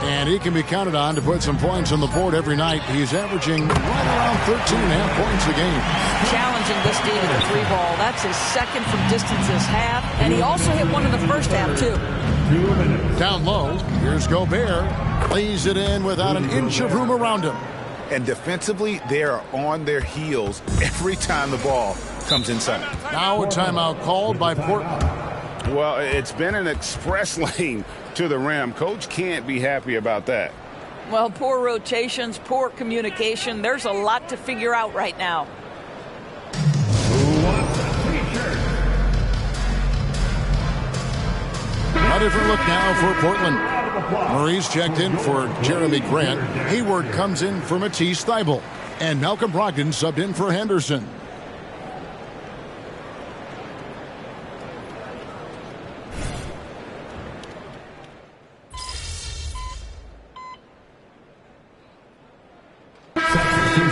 And he can be counted on to put some points on the board every night. He's averaging right around 13.5 points a game. Challenging this team with the 3-ball. That's his second from distance this half. And he also hit one in the first half, too. Down low. Here's Gobert. Lays it in without an inch of room around him. And defensively, they are on their heels every time the ball comes inside. Now a timeout called by Portland. Well, it's been an express lane to the rim. Coach can't be happy about that. Well, poor rotations, poor communication. There's a lot to figure out right now. A different look now for Portland. Murray's checked in for Jeremy Grant. Hayward comes in for Matisse Thybulle. And Malcolm Brogdon subbed in for Henderson.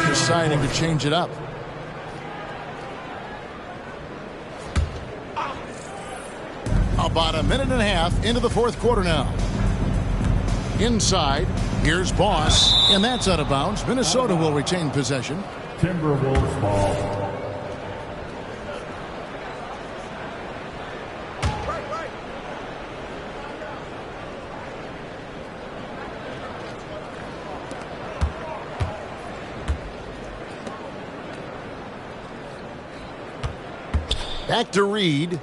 Deciding to change it up. About a minute and a half into the fourth quarter now. Inside, here's Boss, and that's out of bounds. Minnesota will retain possession. Timberwolves ball. Back to Reed.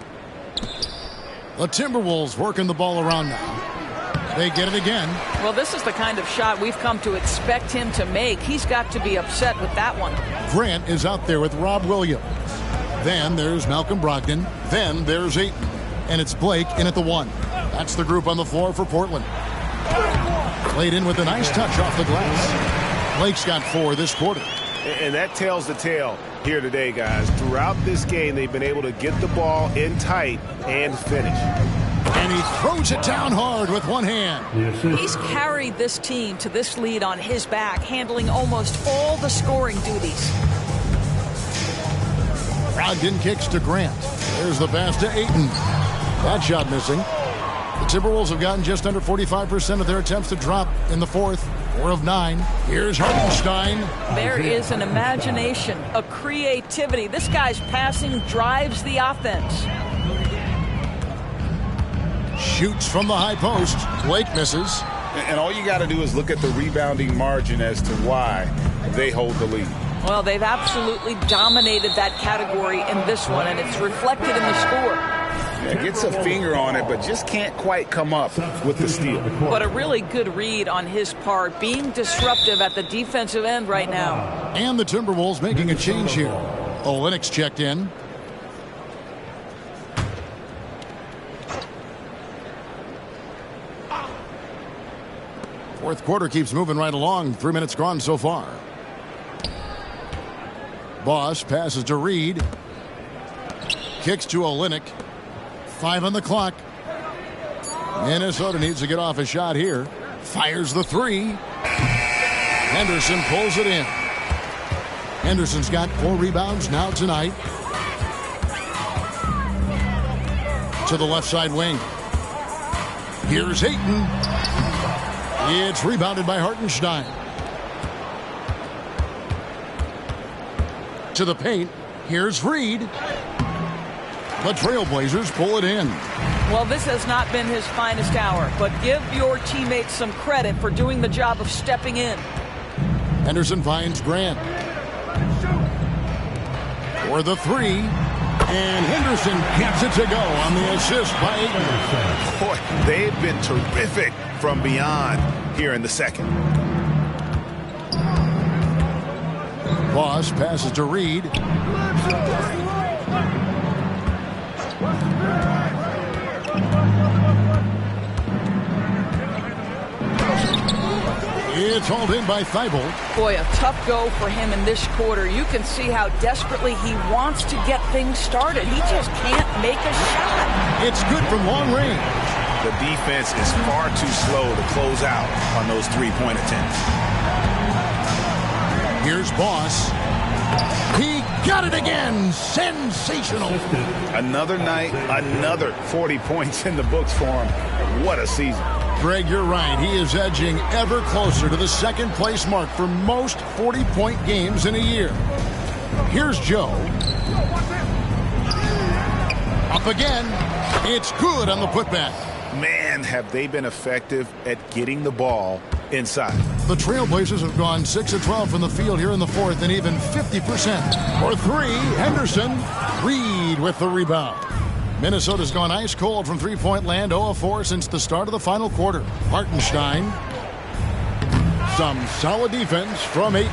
The Timberwolves working the ball around now. They get it again. Well, this is the kind of shot we've come to expect him to make. He's got to be upset with that one. Grant is out there with Rob Williams. Then there's Malcolm Brogdon. Then there's Ayton. And it's Blake in at the 1. That's the group on the floor for Portland. Played in with a nice touch off the glass. Blake's got 4 this quarter. And that tells the tale here today, guys. Throughout this game, they've been able to get the ball in tight and finish. And he throws it down hard with one hand. He's carried this team to this lead on his back, handling almost all the scoring duties. Brogdon kicks to Grant. There's the pass to Ayton. That shot missing. The Timberwolves have gotten just under 45% of their attempts to drop in the fourth. 4 of 9. Here's Hartenstein. There is an imagination, a creativity. This guy's passing drives the offense. Shoots from the high post. Blake misses. And all you got to do is look at the rebounding margin as to why they hold the lead. Well, they've absolutely dominated that category in this one, and it's reflected in the score. Yeah, gets a finger on it, but just can't quite come up with the steal. But a really good read on his part, being disruptive at the defensive end right now. And the Timberwolves making a change here. Olynyk checked in. Fourth quarter keeps moving right along. 3 minutes gone so far. Boss passes to Reed. Kicks to Olynyk. 5 on the clock. Minnesota needs to get off a shot here. Fires the 3. Henderson pulls it in. Henderson's got 4 rebounds now tonight. To the left side wing. Here's Ayton. It's rebounded by Hartenstein. To the paint. Here's Reed. The Trailblazers pull it in. Well, this has not been his finest hour, but give your teammates some credit for doing the job of stepping in. Henderson finds Grant. For the 3. And Henderson gets it to go on the assist by Ayton. Boy, they've been terrific from beyond here in the second. Boss passes to Reed. It's hauled in by Thibault. Boy, a tough go for him in this quarter. You can see how desperately he wants to get things started. He just can't make a shot. It's good from long range. The defense is far too slow to close out on those 3-point attempts. Here's Boss. He got it again. Sensational. Another night, another 40 points in the books for him. What a season. Greg, you're right. He is edging ever closer to the second place mark for most 40-point games in a year. Here's Joe. Up again. It's good on the putback. Man, have they been effective at getting the ball inside. The Trailblazers have gone 6 of 12 from the field here in the fourth and even 50%. For 3, Henderson. Reed with the rebound. Minnesota's gone ice cold from three-point land, 0 of 4 since the start of the final quarter. Hartenstein. Some solid defense from Ayton.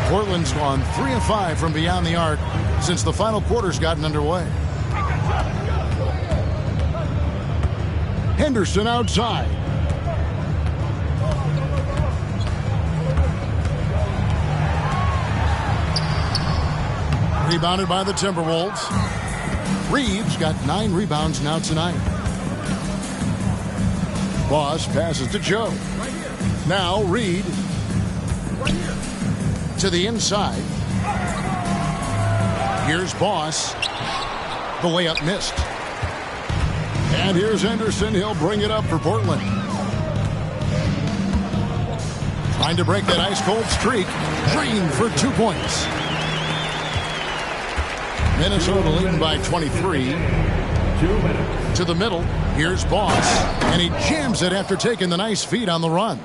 Portland's gone 3 of 5 from beyond the arc since the final quarter's gotten underway. Henderson outside. Rebounded by the Timberwolves. Reeves got 9 rebounds now tonight. Boss passes to Joe. Now Reed to the inside. Here's Boss. The layup missed. And here's Henderson. He'll bring it up for Portland. Trying to break that ice-cold streak. Green for 2 points. Minnesota leading by 23. To the middle. Here's Boss. And he jams it after taking the nice feed on the run.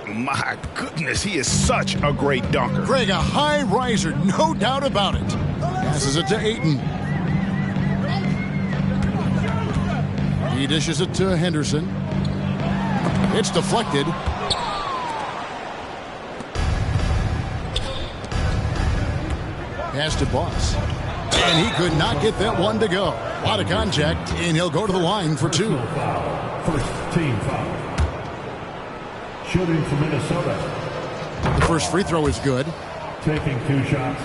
My goodness, he is such a great dunker. Greg, a high riser, no doubt about it. Passes it to Ayton. He dishes it to Henderson. It's deflected. Pass to Boss. And he could not get that one to go. A lot of contact, and he'll go to the line for 2. First team foul. Shooting for Minnesota. The first free throw is good. Taking 2 shots.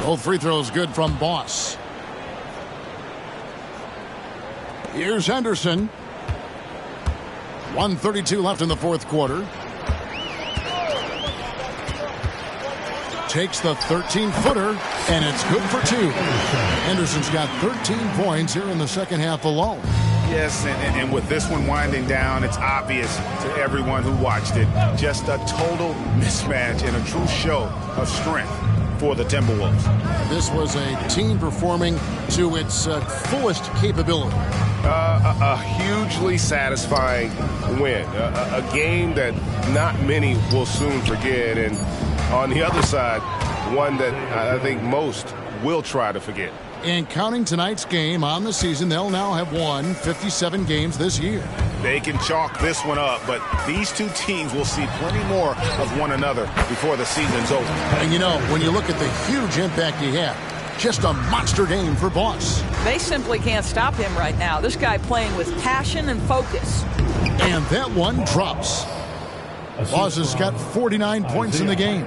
Both free throws good from Boss. Here's Henderson. 1:32 left in the fourth quarter. Takes the 13-footer, and it's good for 2. Henderson's got 13 points here in the second half alone. Yes, and with this one winding down, it's obvious to everyone who watched it. Just a total mismatch and a true show of strength for the Timberwolves. This was a team performing to its fullest capability. A hugely satisfying win. A game that not many will soon forget. And on the other side, one that I think most will try to forget. And counting tonight's game on the season, they'll now have won 57 games this year. They can chalk this one up, but these two teams will see plenty more of one another before the season's over. And you know, when you look at the huge impact he had, just a monster game for Boss. They simply can't stop him right now. This guy playing with passion and focus. And that one drops. Boss has got 49 points in the game.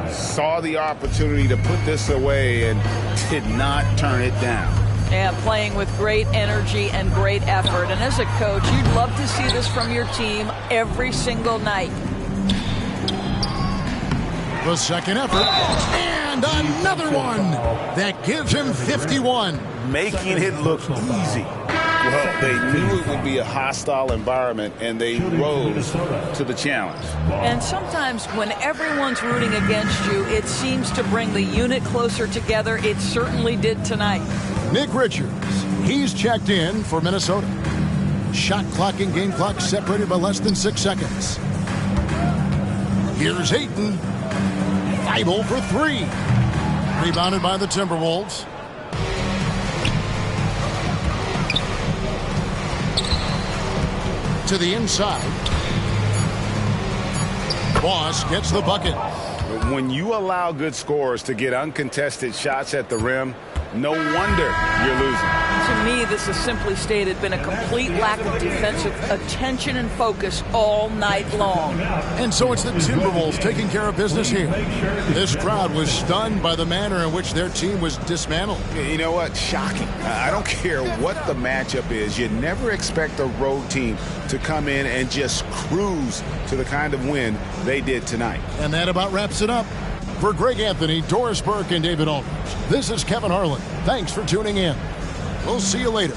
Saw the opportunity to put this away and did not turn it down. And playing with great energy and great effort. And as a coach, you'd love to see this from your team every single night. The second effort, and another one that gives him 51. Making it look easy. Well, they knew it would be a hostile environment, and they rose to the challenge. And sometimes when everyone's rooting against you, it seems to bring the unit closer together. It certainly did tonight. Nick Richards, he's checked in for Minnesota. Shot clock and game clock separated by less than 6 seconds. Here's Ayton. Thibault for 3. Rebounded by the Timberwolves. To the inside. Boss gets the bucket. When you allow good scorers to get uncontested shots at the rim, no wonder you're losing. To me, this is simply stated been a complete lack of defensive attention and focus all night long. And so it's the Timberwolves taking care of business here. This crowd was stunned by the manner in which their team was dismantled. You know what? Shocking. I don't care what the matchup is. You never expect a road team to come in and just cruise to the kind of win they did tonight. And that about wraps it up. For Greg Anthony, Doris Burke, and David Aldridge, this is Kevin Harlan. Thanks for tuning in. We'll see you later.